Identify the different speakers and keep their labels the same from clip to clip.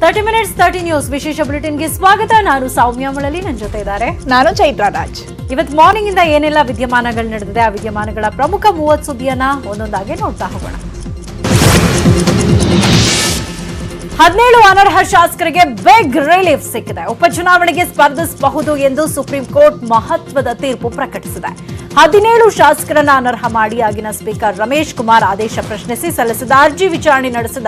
Speaker 1: 30 minutes 30 news ವಿಶೇಷ ಬುಲೆಟಿನ್ಗೆ ಸ್ವಾಗತ. ನಾನು ಸೌಮ್ಯ ಮಳಲಿ, ನನ್ನ ಜೊತೆ ಇದ್ದಾರೆ
Speaker 2: ನಾನು ಚೈತ್ರ ರಾಜ್.
Speaker 1: ಇವತ್ತು ಮಾರ್ನಿಂಗ್ ಇಂದ ಏನೆಲ್ಲ ವಿದ್ಯಮಾನಗಳು ನಡೆದಿದೆ, ಆ ವಿದ್ಯಮಾನಗಳ ಪ್ರಮುಖ 30 ಸುದ್ದಿಯನ್ನ ಒಂದೊಂದಾಗಿ ನೋಡ್ತಾ ಹೋಗೋಣ. 17 ಅನರ್ಹ ಶಾಸಕರಿಗೆ ಬಿಗ್ ರಿಲೀಫ್ ಸಿಕ್ಕಿದೆ. ಉಪಚುನಾವಣೆಗೆ ಸ್ಪರ್ಧಿಸಬಹುದು ಎಂದು ಸುಪ್ರೀಂ ಕೋರ್ಟ್ ಮಹತ್ವದ ತೀರ್ಪು ಪ್ರಕಟಿಸಿದೆ. 17 ಶಾಸಕರನ್ನ ಅನರ್ಹ ಮಾಡಿ ಆಗಿನ ಸ್ಪೀಕರ್ ರಮೇಶ್ ಕುಮಾರ್ ಆದೇಶ ಪ್ರಶ್ನಿಸಿ ಸಲ್ಲಿಸಿದ ಅರ್ಜಿ ವಿಚಾರಣೆ ನಡೆಸಿದ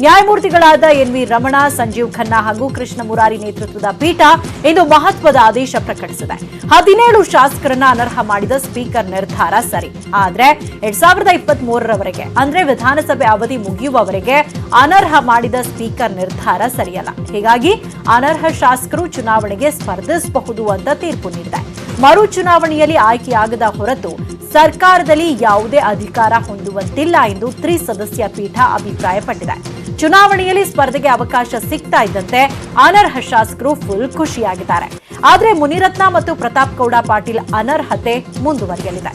Speaker 1: ನ್ಯಾಯಮೂರ್ತಿಗಳಾದ ಎನ್ ವಿ ರಮಣ, ಸಂಜೀವ್ ಖನ್ನಾ ಹಾಗೂ ಕೃಷ್ಣ ಮುರಾರಿ ನೇತೃತ್ವದ ಪೀಠ ಇಂದು ಮಹತ್ವದ ಆದೇಶ ಪ್ರಕಟಿಸಿದೆ. 17 ಶಾಸಕರನ್ನ ಅನರ್ಹ ಮಾಡಿದ ಸ್ಪೀಕರ್ ನಿರ್ಧಾರ ಸರಿ, ಆದ್ರೆ 2023ರವರೆಗೆ ಅಂದ್ರೆ ವಿಧಾನಸಭೆ ಅವಧಿ ಮುಗಿಯುವವರೆಗೆ ಅನರ್ಹ ಮಾಡಿದ ಸ್ಪೀಕರ್ ನಿರ್ಧಾರ ಸರಿಯಲ್ಲ. ಹೀಗಾಗಿ ಅನರ್ಹ ಶಾಸಕರು ಚುನಾವಣೆಗೆ ಸ್ಪರ್ಧಿಸಬಹುದು ಅಂತ ತೀರ್ಪು ನೀಡಿದೆ. ಮರು ಚುನಾವಣೆಯಲ್ಲಿ ಆಯ್ಕೆಯಾಗದ ಹೊರತು ಸರ್ಕಾರದಲ್ಲಿ ಯಾವುದೇ ಅಧಿಕಾರ ಹೊಂದುವಂತಿಲ್ಲ ಎಂದು ತ್ರಿಸದಸ್ಯ ಪೀಠ ಅಭಿಪ್ರಾಯಪಟ್ಟಿದೆ. ಚುನಾವಣೆಯಲ್ಲಿ ಸ್ಪರ್ಧೆಗೆ ಅವಕಾಶ ಸಿಗ್ತಾ ಇದ್ದಂತೆ ಅನರ್ಹ ಶಾಸಕರು ಫುಲ್ ಖುಷಿಯಾಗಿದ್ದಾರೆ. ಆದರೆ ಮುನಿರತ್ನ ಮತ್ತು ಪ್ರತಾಪ್ ಗೌಡ ಪಾಟೀಲ್ ಅನರ್ಹತೆ ಮುಂದುವರಿಯಲಿದೆ.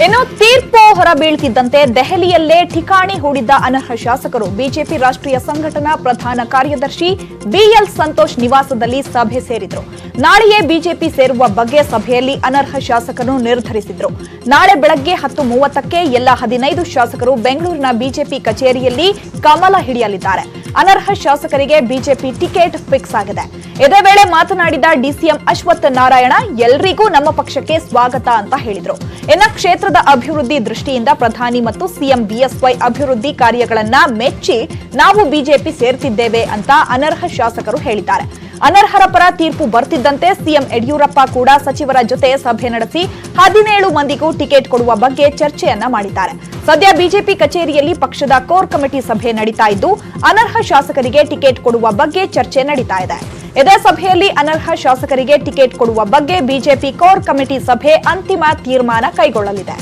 Speaker 2: ಇನ್ನು ತೀರ್ಪು ಹೊರಬೀಳ್ತಿದ್ದಂತೆ ದೆಹಲಿಯಲ್ಲೇ ಠಿಕಾಣಿ ಹೂಡಿದ್ದ ಅನರ್ಹ ಶಾಸಕರು ಬಿಜೆಪಿ ರಾಷ್ಟ್ರೀಯ ಸಂಘಟನಾ ಪ್ರಧಾನ ಕಾರ್ಯದರ್ಶಿ ಬಿಎಲ್ ಸಂತೋಷ್ ನಿವಾಸದಲ್ಲಿ ಸಭೆ ಸೇರಿದ್ರು. ನಾಳೆಯೇ ಬಿಜೆಪಿ ಸೇರುವ ಬಗ್ಗೆ ಸಭೆಯಲ್ಲಿ ಅನರ್ಹ ಶಾಸಕರು ನಿರ್ಧರಿಸಿದ್ರು. ನಾಳೆ ಬೆಳಗ್ಗೆ 10:30ಕ್ಕೆ ಎಲ್ಲ 15 ಶಾಸಕರು ಬೆಂಗಳೂರಿನ ಬಿಜೆಪಿ ಕಚೇರಿಯಲ್ಲಿ ಕಮಲ ಹಿಡಿಯಲಿದ್ದಾರೆ. ಅನರ್ಹ ಶಾಸಕರಿಗೆ ಬಿಜೆಪಿ ಟಿಕೆಟ್ ಫಿಕ್ಸ್ ಆಗಿದೆ. ಇದೇ ವೇಳೆ ಮಾತನಾಡಿದ ಡಿಸಿಎಂ ಅಶ್ವಥ್ ನಾರಾಯಣ, ಎಲ್ರಿಗೂ ನಮ್ಮ ಪಕ್ಷಕ್ಕೆ ಸ್ವಾಗತ ಅಂತ ಹೇಳಿದ್ರು. ಇನ್ನು ಕ್ಷೇತ್ರದ ಅಭಿವೃದ್ಧಿ ದೃಷ್ಟಿಯಿಂದ ಪ್ರಧಾನಿ ಮತ್ತು ಸಿಎಂ ಬಿಎಸ್ವೈ ಅಭಿವೃದ್ಧಿ ಕಾರ್ಯಗಳನ್ನ ಮೆಚ್ಚಿ ನಾವು ಬಿಜೆಪಿ ಸೇರ್ತಿದ್ದೇವೆ ಅಂತ ಅನರ್ಹ ಶಾಸಕರು ಹೇಳಿದ್ದಾರೆ. ಅನರ್ಹರ ಪರ ತೀರ್ಪು ಬರ್ತಿದ್ದಂತೆ ಸಿಎಂ ಯಡಿಯೂರಪ್ಪ ಕೂಡ ಸಚಿವರ ಜೊತೆ ಸಭೆ ನಡೆಸಿ 17 ಮಂದಿಗೂ ಟಿಕೆಟ್ ಕೊಡುವ ಬಗ್ಗೆ ಚರ್ಚೆಯನ್ನ ಮಾಡಿದ್ದಾರೆ. ಸದ್ಯ ಬಿಜೆಪಿ ಕಚೇರಿಯಲ್ಲಿ ಪಕ್ಷದ ಕೋರ್ ಕಮಿಟಿ ಸಭೆ ನಡೀತಾ ಇದ್ದು, ಅನರ್ಹ ಶಾಸಕರಿಗೆ ಟಿಕೆಟ್ ಕೊಡುವ ಬಗ್ಗೆ ಚರ್ಚೆ ನಡೀತಾ ಇದೆ. ಇದೇ ಸಭೆಯಲ್ಲಿ ಅನರ್ಹ ಶಾಸಕರಿಗೆ ಟಿಕೆಟ್ ಕೊಡುವ ಬಗ್ಗೆ ಬಿಜೆಪಿ ಕೋರ್ ಕಮಿಟಿ ಸಭೆ ಅಂತಿಮ ತೀರ್ಮಾನ ಕೈಗೊಳ್ಳಲಿದೆ.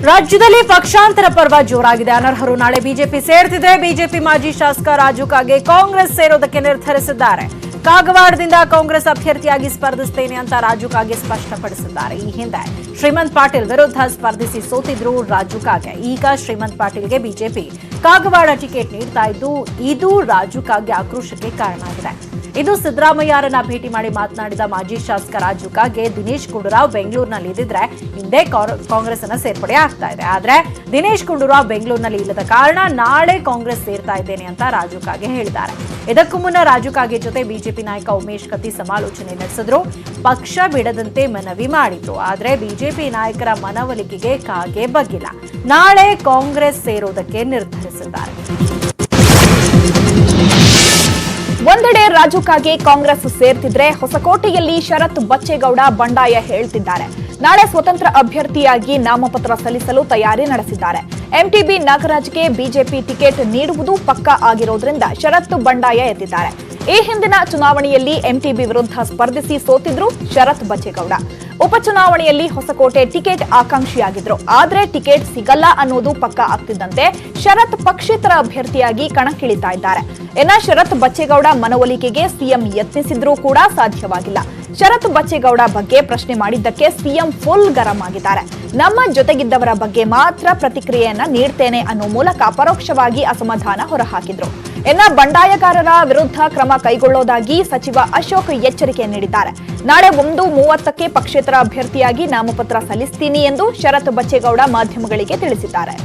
Speaker 1: ರಾಜ್ಯದಲ್ಲಿ ಪಕ್ಷಾಂತರ ಪರ್ವ ಜೋರಾಗಿದೆ. ಅನರ್ಹರು ನಾಳೆ ಬಿಜೆಪಿ ಸೇರ್ತಿದ್ರೆ ಬಿಜೆಪಿ ಮಾಜಿ ಶಾಸಕ ರಾಜು ಕಾಗೆ ಕಾಂಗ್ರೆಸ್ ಸೇರೋದಕ್ಕೆ ನಿರ್ಧರಿಸಿದ್ದಾರೆ. ಕಾಗವಾಡದಿಂದ ಕಾಂಗ್ರೆಸ್ ಅಭ್ಯರ್ಥಿಯಾಗಿ ಸ್ಪರ್ಧಿಸುತ್ತೇನೆ ಅಂತ ರಾಜು ಕಾಗೆ ಸ್ಪಷ್ಟಪಡಿಸಿದ್ದಾರೆ. ಈ ಹಿಂದೆ ಶ್ರೀಮಂತ್ ಪಾಟೀಲ್ ವಿರುದ್ಧ ಸ್ಪರ್ಧಿಸಿ ಸೋತಿದ್ರು ರಾಜು ಕಾಗೆ. ಈಗ ಶ್ರೀಮಂತ್ ಪಾಟೀಲ್ಗೆ ಬಿಜೆಪಿ ಕಾಗವಾಡ ಟಿಕೆಟ್ ನೀಡ್ತಾ ಇದ್ದು, ಇದು ರಾಜು ಕಾಗೆ ಆಕ್ರೋಶಕ್ಕೆ ಕಾರಣ ಆಗಿದೆ. ಇದು ಸಿದ್ದರಾಮಯ್ಯರನ್ನ ಭೇಟಿ ಮಾಡಿ ಮಾತನಾಡಿದ ಮಾಜಿ ಶಾಸಕ ರಾಜು ಕಾಗೆ, ದಿನೇಶ್ ಗುಂಡೂರಾವ್ ಬೆಂಗಳೂರಿನಲ್ಲಿ ಇದ್ದಿದ್ರೆ ಹಿಂದೆ ಕಾಂಗ್ರೆಸ್ ಅನ್ನ ಸೇರ್ಪಡೆ ಆಗ್ತಾ ಇದೆ. ಆದ್ರೆ ದಿನೇಶ್ ಗುಂಡೂರಾವ್ ಬೆಂಗಳೂರಿನಲ್ಲಿ ಇಲ್ಲದ ಕಾರಣ ನಾಳೆ ಕಾಂಗ್ರೆಸ್ ಸೇರ್ತಾ ಇದ್ದೇನೆ ಅಂತ ರಾಜು ಕಾಗೆ ಹೇಳಿದ್ದಾರೆ. ಇದಕ್ಕೂ ಮುನ್ನ ರಾಜು ಕಾಗೆ ಜೊತೆ ಬಿಜೆಪಿ ನಾಯಕ ಉಮೇಶ್ ಕತ್ತಿ ಸಮಾಲೋಚನೆ ನಡೆಸಿದ್ರು. ಪಕ್ಷ ಬಿಡದಂತೆ ಮನವಿ ಮಾಡಿದ್ರು. ಆದ್ರೆ ಬಿಜೆಪಿ ನಾಯಕರ ಮನವೊಲಿಕೆಗೆ ಕಾಗೆ ಬಗ್ಗಿಲ್ಲ. ನಾಳೆ ಕಾಂಗ್ರೆಸ್ ಸೇರೋದಕ್ಕೆ ನಿರ್ಧರಿಸಿದ್ದಾರೆ.
Speaker 2: ಒಂದೆಡೆ ರಾಜು ಕಾಗೆ ಕಾಂಗ್ರೆಸ್ ಸೇರ್ತಿದ್ರೆ, ಹೊಸಕೋಟೆಯಲ್ಲಿ ಶರತ್ ಬಚ್ಚೇಗೌಡ ಬಂಡಾಯ ಹೇಳ್ತಿದ್ದಾರೆ. ನಾಳೆ ಸ್ವತಂತ್ರ ಅಭ್ಯರ್ಥಿಯಾಗಿ ನಾಮಪತ್ರ ಸಲ್ಲಿಸಲು ತಯಾರಿ ನಡೆಸಿದ್ದಾರೆ. ಎಂಟಿಬಿ ನಾಗರಾಜ್ಗೆ ಬಿಜೆಪಿ ಟಿಕೆಟ್ ನೀಡುವುದು ಪಕ್ಕಾ ಆಗಿರೋದ್ರಿಂದ ಶರತ್ ಬಂಡಾಯ ಎದ್ದಿದ್ದಾರೆ. ಈ ಹಿಂದಿನ ಚುನಾವಣೆಯಲ್ಲಿ ಎಂಟಿಬಿ ವಿರುದ್ಧ ಸ್ಪರ್ಧಿಸಿ ಸೋತಿದ್ರು ಶರತ್ ಬಚ್ಚೇಗೌಡ. ಉಪಚುನಾವಣೆಯಲ್ಲಿ ಹೊಸಕೋಟೆ ಟಿಕೆಟ್ ಆಕಾಂಕ್ಷಿಯಾಗಿದ್ರು. ಆದ್ರೆ ಟಿಕೆಟ್ ಸಿಗಲ್ಲ ಅನ್ನೋದು ಪಕ್ಕಾ ಆಗ್ತಿದ್ದಂತೆ ಶರತ್ ಪಕ್ಷೇತರ ಅಭ್ಯರ್ಥಿಯಾಗಿ ಕಣಕ್ಕಿಳಿತಾ ಇದ್ದಾರೆ. ಇನ್ನ ಶರತ್ ಬಚ್ಚೇಗೌಡ ಮನವೊಲಿಕೆಗೆ ಸಿಎಂ ಯತ್ನಿಸಿದ್ರೂ ಕೂಡ ಸಾಧ್ಯವಾಗಿಲ್ಲ. ಶರತ್ ಬಚ್ಚೇಗೌಡ ಬಗ್ಗೆ ಪ್ರಶ್ನೆ ಮಾಡಿದ್ದಕ್ಕೆ ಸಿಎಂ ಫುಲ್ ಗರಂ ಆಗಿದ್ದಾರೆ. ನಮ್ಮ ಜೊತೆಗಿದ್ದವರ ಬಗ್ಗೆ ಮಾತ್ರ ಪ್ರತಿಕ್ರಿಯೆಯನ್ನ ನೀಡ್ತೇನೆ ಅನ್ನೋ ಮೂಲಕ ಪರೋಕ್ಷವಾಗಿ ಅಸಮಾಧಾನ ಹೊರಹಾಕಿದ್ರು. ಇನ್ನ ಬಂಡಾಯಗಾರರ ವಿರುದ್ಧ ಕ್ರಮ ಕೈಗೊಳ್ಳೋದಾಗಿ ಸಚಿವ ಅಶೋಕ್ ಎಚ್ಚರಿಕೆ ನೀಡಿದ್ದಾರೆ. ನಾಳೆ 1:30ಕ್ಕೆ ಪಕ್ಷೇತರ ಅಭ್ಯರ್ಥಿಯಾಗಿ ನಾಮಪತ್ರ ಸಲ್ಲಿಸ್ತೀನಿ ಎಂದು ಶರತ್ ಬಚ್ಚೇಗೌಡ ಮಾಧ್ಯಮಗಳಿಗೆ ತಿಳಿಸಿದ್ದಾರೆ.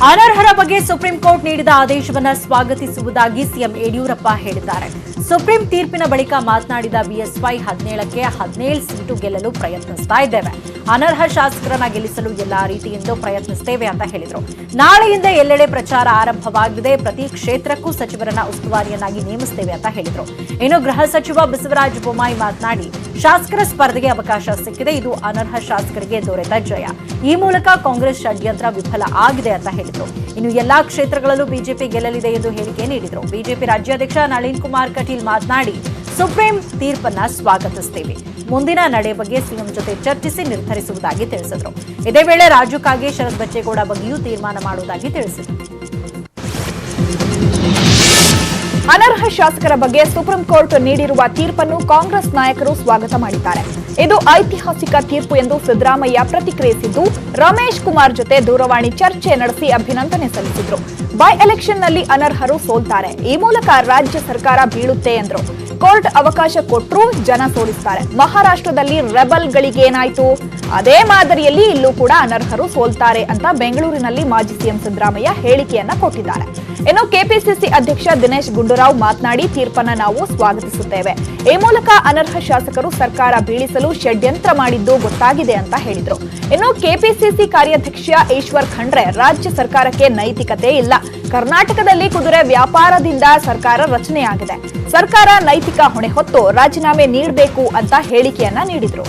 Speaker 1: ಅನರ್ಹರ ಬಗ್ಗೆ ಸುಪ್ರೀಂ ಕೋರ್ಟ್ ನೀಡಿದ ಆದೇಶವನ್ನು ಸ್ವಾಗತಿಸುವುದಾಗಿ ಸಿಎಂ ಯಡಿಯೂರಪ್ಪ ಹೇಳಿದ್ದಾರೆ. ಸುಪ್ರೀಂ ತೀರ್ಪಿನ ಬಳಿಕ ಮಾತನಾಡಿದ ಬಿಎಸ್ವೈ 17ಕ್ಕೆ 17 ಸೀಟು ಗೆಲ್ಲಲು ಪ್ರಯತ್ನಿಸ್ತಾ ಇದ್ದೇವೆ. ಅನರ್ಹ ಶಾಸಕರನ್ನ ಗೆಲ್ಲಿಸಲು ಎಲ್ಲಾ ರೀತಿಯಿಂದ ಪ್ರಯತ್ನಿಸುತ್ತೇವೆ ಅಂತ ಹೇಳಿದರು. ನಾಳೆಯಿಂದ ಎಲ್ಲೆಡೆ ಪ್ರಚಾರ ಆರಂಭವಾಗಿದೆ. ಪ್ರತಿ ಕ್ಷೇತ್ರಕ್ಕೂ ಸಚಿವರನ್ನ ಉಸ್ತುವಾರಿಯನ್ನಾಗಿ ನೇಮಿಸುತ್ತೇವೆ ಅಂತ ಹೇಳಿದರು. ಇನ್ನು ಗೃಹ ಸಚಿವ ಬಸವರಾಜ ಬೊಮ್ಮಾಯಿ ಮಾತನಾಡಿ, ಶಾಸಕರ ಸ್ಪರ್ಧೆಗೆ ಅವಕಾಶ ಸಿಕ್ಕಿದೆ. ಇದು ಅನರ್ಹ ಶಾಸಕರಿಗೆ ದೊರೆತ ಜಯ. ಈ ಮೂಲಕ ಕಾಂಗ್ರೆಸ್ ಷಡ್ಯಂತ್ರ ವಿಫಲ ಆಗಿದೆ ಅಂತ ಹೇಳಿದರು. ಇನ್ನು ಎಲ್ಲಾ ಕ್ಷೇತ್ರಗಳಲ್ಲೂ ಬಿಜೆಪಿ ಗೆಲ್ಲಲಿದೆ ಎಂದು ಹೇಳಿಕೆ ನೀಡಿದರು. ಬಿಜೆಪಿ ರಾಜ್ಯಾಧ್ಯಕ್ಷ ನಳಿನ್ ಕುಮಾರ್ ಕಟೀಲ್ ಮಾತನಾಡಿ, ಸುಪ್ರೀಂ ತೀರ್ಪನ್ನ ಸ್ವಾಗತಿಸುತ್ತೇವೆ. ಮುಂದಿನ ನಡೆ ಬಗ್ಗೆ ಸಿಎಂ ಜೊತೆ ಚರ್ಚಿಸಿ ನಿರ್ಧರಿಸುವುದಾಗಿ ತಿಳಿಸಿದರು. ಇದೇ ವೇಳೆ ರಾಜು ಕಾಗೆ, ಶರತ್ ಬಚ್ಚೇಗೌಡ ಬಗ್ಗೆಯೂ ತೀರ್ಮಾನ ಮಾಡುವುದಾಗಿ ತಿಳಿಸಿದರು.
Speaker 2: ಅನರ್ಹ ಶಾಸಕರ ಬಗ್ಗೆ ಸುಪ್ರೀಂ ಕೋರ್ಟ್ ನೀಡಿರುವ ತೀರ್ಪನ್ನು ಕಾಂಗ್ರೆಸ್ ನಾಯಕರು ಸ್ವಾಗತ ಮಾಡಿದ್ದಾರೆ. ಇದು ಐತಿಹಾಸಿಕ ತೀರ್ಪು ಎಂದು ಸಿದ್ದರಾಮಯ್ಯ ಪ್ರತಿಕ್ರಿಯಿಸಿದ್ದು, ರಮೇಶ್ ಕುಮಾರ್ ಜೊತೆ ದೂರವಾಣಿ ಚರ್ಚೆ ನಡೆಸಿ ಅಭಿನಂದನೆ ಸಲ್ಲಿಸಿದ್ರು. ಬೈ ಎಲೆಕ್ಷನ್ ನಲ್ಲಿ ಅನರ್ಹರು ಸೋಲ್ತಾರೆ, ಈ ಮೂಲಕ ರಾಜ್ಯ ಸರ್ಕಾರ ಬೀಳುತ್ತೆ ಎಂದ್ರು. ಕೋರ್ಟ್ ಅವಕಾಶ ಕೊಟ್ಟರೂ ಜನ ಸೋಲಿಸ್ತಾರೆ. ಮಹಾರಾಷ್ಟ್ರದಲ್ಲಿ ರೆಬಲ್ಗಳಿಗೇನಾಯ್ತು, ಅದೇ ಮಾದರಿಯಲ್ಲಿ ಇಲ್ಲೂ ಕೂಡ ಅನರ್ಹರು ಸೋಲ್ತಾರೆ ಅಂತ ಬೆಂಗಳೂರಿನಲ್ಲಿ ಮಾಜಿ ಸಿಎಂ ಸಿದ್ದರಾಮಯ್ಯ ಹೇಳಿಕೆಯನ್ನ ಕೊಟ್ಟಿದ್ದಾರೆ. ಇನ್ನು ಕೆಪಿಸಿಸಿ ಅಧ್ಯಕ್ಷ ದಿನೇಶ್ ಗುಂಡೂರಾವ್ ಮಾತನಾಡಿ, ತೀರ್ಪನ್ನ ನಾವು ಸ್ವಾಗತಿಸುತ್ತೇವೆ. ಈ ಮೂಲಕ ಅನರ್ಹ ಶಾಸಕರು ಸರ್ಕಾರ ಬೀಳಿಸಲು ಷಡ್ಯಂತ್ರ ಮಾಡಿದ್ದು ಗೊತ್ತಾಗಿದೆ ಅಂತ ಹೇಳಿದ್ರು. ಇನ್ನು ಕೆಪಿಸಿಸಿ ಕಾರ್ಯಾಧ್ಯಕ್ಷ ಈಶ್ವರ್ ಖಂಡ್ರೆ, ರಾಜ್ಯ ಸರ್ಕಾರಕ್ಕೆ ನೈತಿಕತೆ ಇಲ್ಲ, ಕರ್ನಾಟಕದಲ್ಲಿ ಕುದುರೆ ವ್ಯಾಪಾರದಿಂದ ಸರ್ಕಾರ ರಚನೆಯಾಗಿದೆ, ಸರ್ಕಾರ ನೈತಿಕ ಹೊಣೆ ಹೊತ್ತು ರಾಜೀನಾಮೆ ನೀಡಬೇಕು ಅಂತ ಹೇಳಿಕೆಯನ್ನ ನೀಡಿದ್ರು.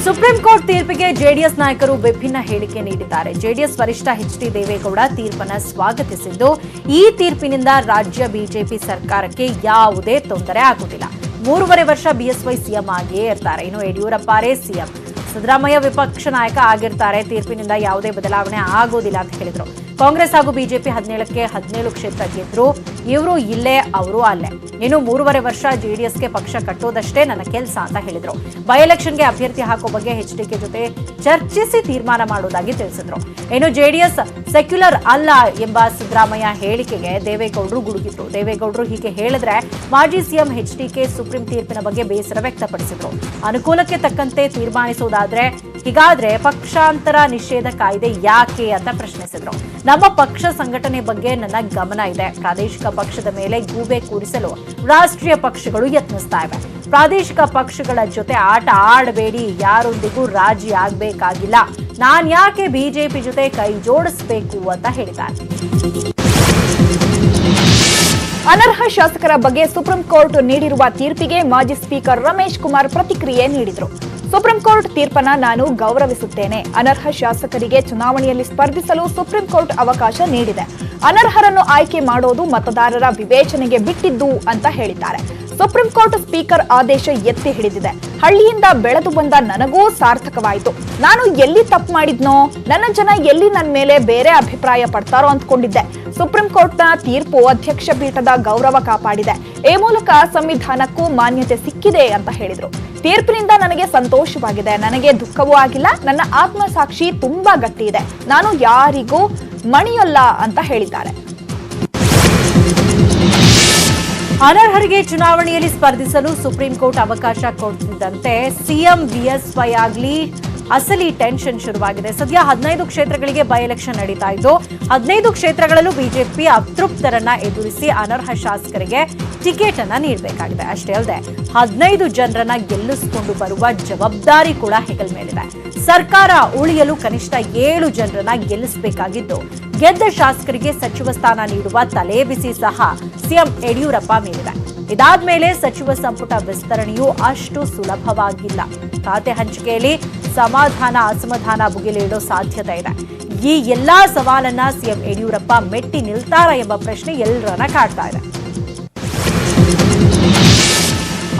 Speaker 1: ಸುಪ್ರೀಂ ಕೋರ್ಟ್ ತೀರ್ಪಿಗೆ ಜೆಡಿಎಸ್ ನಾಯಕರು ವಿಭಿನ್ನ ಹೇಳಿಕೆ ನೀಡಿದ್ದಾರೆ. ಜೆಡಿಎಸ್ ವರಿಷ್ಠ ಎಚ್.ಡಿ. ದೇವೇಗೌಡ ತೀರ್ಪನ್ನು ಸ್ವಾಗತಿಸಿದ್ದು, ಈ ತೀರ್ಪಿನಿಂದ ರಾಜ್ಯ ಬಿಜೆಪಿ ಸರ್ಕಾರಕ್ಕೆ ಯಾವುದೇ ತೊಂದರೆ ಆಗುವುದಿಲ್ಲ. 3.5 ವರ್ಷ ಬಿಎಸ್ವೈ ಸಿಎಂ ಆಗಿಯೇ ಇರ್ತಾರೆ. ಇನ್ನು ಯಡಿಯೂರಪ್ಪರೇ ಸಿಎಂ, ಸಿದ್ದರಾಮಯ್ಯ ವಿಪಕ್ಷ ನಾಯಕ ಆಗಿರ್ತಾರೆ. ತೀರ್ಪಿನಿಂದ ಯಾವುದೇ ಬದಲಾವಣೆ ಆಗೋದಿಲ್ಲ ಅಂತ ಹೇಳಿದ್ರು. ಕಾಂಗ್ರೆಸ್ ಹಾಗೂ ಬಿಜೆಪಿ 17ಕ್ಕೆ 17 ಕ್ಷೇತ್ರ ಗೆದ್ರು. ಇವರು ಇಲ್ಲೇ, ಅವರು ಅಲ್ಲೇ. ಇನ್ನು 3.5 ವರ್ಷ ಜೆಡಿಎಸ್ಗೆ ಪಕ್ಷ ಕಟ್ಟೋದಷ್ಟೇ ನನ್ನ ಕೆಲಸ ಅಂತ ಹೇಳಿದ್ರು. ಬೈ ಎಲೆಕ್ಷನ್ಗೆ ಅಭ್ಯರ್ಥಿ ಹಾಕೋ ಬಗ್ಗೆ ಎಚ್ಡಿಕೆ ಜೊತೆ ಚರ್ಚಿಸಿ ತೀರ್ಮಾನ ಮಾಡುವುದಾಗಿ ತಿಳಿಸಿದ್ರು. ಇನ್ನು ಜೆಡಿಎಸ್ ಸೆಕ್ಯುಲರ್ ಅಲ್ಲ ಎಂಬ ಸಿದ್ದರಾಮಯ್ಯ ಹೇಳಿಕೆಗೆ ದೇವೇಗೌಡರು ಗುಡುಗಿದ್ರು. ದೇವೇಗೌಡರು ಹೀಗೆ ಹೇಳಿದ್ರೆ ಮಾಜಿ ಸಿಎಂ ಎಚ್ಡಿಕೆ ಸುಪ್ರೀಂ ತೀರ್ಪಿನ ಬಗ್ಗೆ ಬೇಸರ ವ್ಯಕ್ತಪಡಿಸಿದ್ರು. ಅನುಕೂಲಕ್ಕೆ ತಕ್ಕಂತೆ ತೀರ್ಮಾನಿಸುವುದಾದ್ರೆ ಹೀಗಾದ್ರೆ ಪಕ್ಷಾಂತರ ನಿಷೇಧ ಕಾಯ್ದೆ ಯಾಕೆ ಅಂತ ಪ್ರಶ್ನಿಸಿದ್ರು. ನಮ್ಮ ಪಕ್ಷ ಸಂಘಟನೆ ಬಗ್ಗೆ ನನ್ನ ಗಮನ ಇದೆ. ಪ್ರಾದೇಶಿಕ ಪಕ್ಷದ ಮೇಲೆ ಗೂಬೆ ಕೂರಿಸಲು ರಾಷ್ಟ್ರೀಯ ಪಕ್ಷಗಳು ಯತ್ನಿಸ್ತಾ ಇವೆ. ಪ್ರಾದೇಶಿಕ ಪಕ್ಷಗಳ ಜೊತೆ ಆಟ ಆಡಬೇಡಿ, ಯಾರೊಂದಿಗೂ ರಾಜಿ ಆಗ್ಬೇಕಾಗಿಲ್ಲ. ನಾನ್ ಯಾಕೆ ಬಿಜೆಪಿ ಜೊತೆ ಕೈ ಜೋಡಿಸಬೇಕು ಅಂತ ಹೇಳಿದ್ದಾರೆ.
Speaker 2: ಅನರ್ಹ ಶಾಸಕರ ಬಗ್ಗೆ ಸುಪ್ರೀಂ ಕೋರ್ಟ್ ನೀಡಿರುವ ತೀರ್ಪಿಗೆ ಮಾಜಿ ಸ್ಪೀಕರ್ ರಮೇಶ್ ಕುಮಾರ್ ಪ್ರತಿಕ್ರಿಯೆ ನೀಡಿದರು. ಸುಪ್ರೀಂ ಕೋರ್ಟ್ ತೀರ್ಪನ್ನ ನಾನು ಗೌರವಿಸುತ್ತೇನೆ. ಅನರ್ಹ ಶಾಸಕರಿಗೆ ಚುನಾವಣೆಯಲ್ಲಿ ಸ್ಪರ್ಧಿಸಲು ಸುಪ್ರೀಂ ಕೋರ್ಟ್ ಅವಕಾಶ ನೀಡಿದೆ. ಅನರ್ಹರನ್ನು ಆಯ್ಕೆ ಮಾಡೋದು ಮತದಾರರ ವಿವೇಚನೆಗೆ ಬಿಟ್ಟಿದ್ದು ಅಂತ ಹೇಳಿದ್ದಾರೆ. ಸುಪ್ರೀಂ ಕೋರ್ಟ್ ಸ್ಪೀಕರ್ ಆದೇಶ ಎತ್ತಿ ಹಿಡಿದಿದೆ. ಹಳ್ಳಿಯಿಂದ ಬೆಳೆದು ಬಂದ ನನಗೂ ಸಾರ್ಥಕವಾಯಿತು. ನಾನು ಎಲ್ಲಿ ತಪ್ಪು ಮಾಡಿದ್ನೋ, ನನ್ನ ಜನ ಎಲ್ಲಿ ನನ್ನ ಮೇಲೆ ಬೇರೆ ಅಭಿಪ್ರಾಯ ಪಡ್ತಾರೋ ಅಂದ್ಕೊಂಡಿದ್ದೆ. ಸುಪ್ರೀಂ ಕೋರ್ಟ್ನ ತೀರ್ಪು ಅಧ್ಯಕ್ಷ ಪೀಠದ ಗೌರವ ಕಾಪಾಡಿದೆ. ಈ ಮೂಲಕ ಸಂವಿಧಾನಕ್ಕೂ ಮಾನ್ಯತೆ ಸಿಕ್ಕಿದೆ ಅಂತ ಹೇಳಿದ್ರು. ತೀರ್ಪಿನಿಂದ ನನಗೆ ಸಂತೋಷವಾಗಿದೆ, ನನಗೆ ದುಃಖವೂ ಆಗಿಲ್ಲ. ನನ್ನ ಆತ್ಮಸಾಕ್ಷಿ ತುಂಬಾ ಗಟ್ಟಿ ಇದೆ. ನಾನು ಯಾರಿಗೂ ಮಣಿಯಲ್ಲ ಅಂತ ಹೇಳಿದ್ದಾರೆ.
Speaker 1: ಅನರ್ಹರಿಗೆ ಚುನಾವಣೆಯಲ್ಲಿ ಸ್ಪರ್ಧಿಸಲು ಸುಪ್ರೀಂ ಕೋರ್ಟ್ ಅವಕಾಶ ಕೊಡ್ತಿದ್ದಂತೆ ಸಿಎಂ ಬಿಎಸ್ವೈ ಆಗ್ಲಿ ಅಸಲಿ ಟೆನ್ಷನ್ ಶುರುವಾಗಿದೆ. ಸದ್ಯ 15 ಕ್ಷೇತ್ರಗಳಿಗೆ ಬೈ ಎಲೆಕ್ಷನ್ ನಡೀತಾ ಇದ್ದು, 15 ಕ್ಷೇತ್ರಗಳಲ್ಲೂ ಬಿಜೆಪಿ ಅತೃಪ್ತರನ್ನ ಎದುರಿಸಿ ಅನರ್ಹ ಶಾಸಕರಿಗೆ ಟಿಕೆಟ್ ಅನ್ನ ನೀಡಬೇಕಾಗಿದೆ. ಅಷ್ಟೇ ಅಲ್ಲದೆ 15 ಜನರನ್ನ ಗೆಲ್ಲಿಸಿಕೊಂಡು ಬರುವ ಜವಾಬ್ದಾರಿ ಕೂಡ ಹೆಗಲ ಮೇಲಿದೆ. ಸರ್ಕಾರ ಉಳಿಯಲು ಕನಿಷ್ಠ 7 ಜನರನ್ನ ಗೆಲ್ಲಿಸಬೇಕಾಗಿದ್ದು, ಗೆದ್ದ ಶಾಸಕರಿಗೆ ಸಚಿವ ಸ್ಥಾನ ನೀಡುವ ತಲೆಬಿಸಿ ಸಹ ಸಿಎಂ ಯಡಿಯೂರಪ್ಪ ಮೇಲಿದೆ. ಇದಾದ್ಮೇಲೆ ಸಚಿವ ಸಂಪುಟ ವಿಸ್ತರಣೆಯೂ ಅಷ್ಟು ಸುಲಭವಾಗಿಲ್ಲ. ಖಾತೆ ಹಂಚಿಕೆಯಲ್ಲಿ ಸಮಾಧಾನ ಅಸಮಾಧಾನ ಭುಗಿಲೇಳೋ ಸಾಧ್ಯತೆ ಇದೆ. ಈ ಎಲ್ಲಾ ಸವಾಲನ್ನ ಸಿಎಂ ಯಡಿಯೂರಪ್ಪ ಮೆಟ್ಟಿ ನಿಲ್ತಾರಾ ಎಂಬ ಪ್ರಶ್ನೆ ಎಲ್ಲರನ್ನ ಕಾಡ್ತಾ ಇದೆ.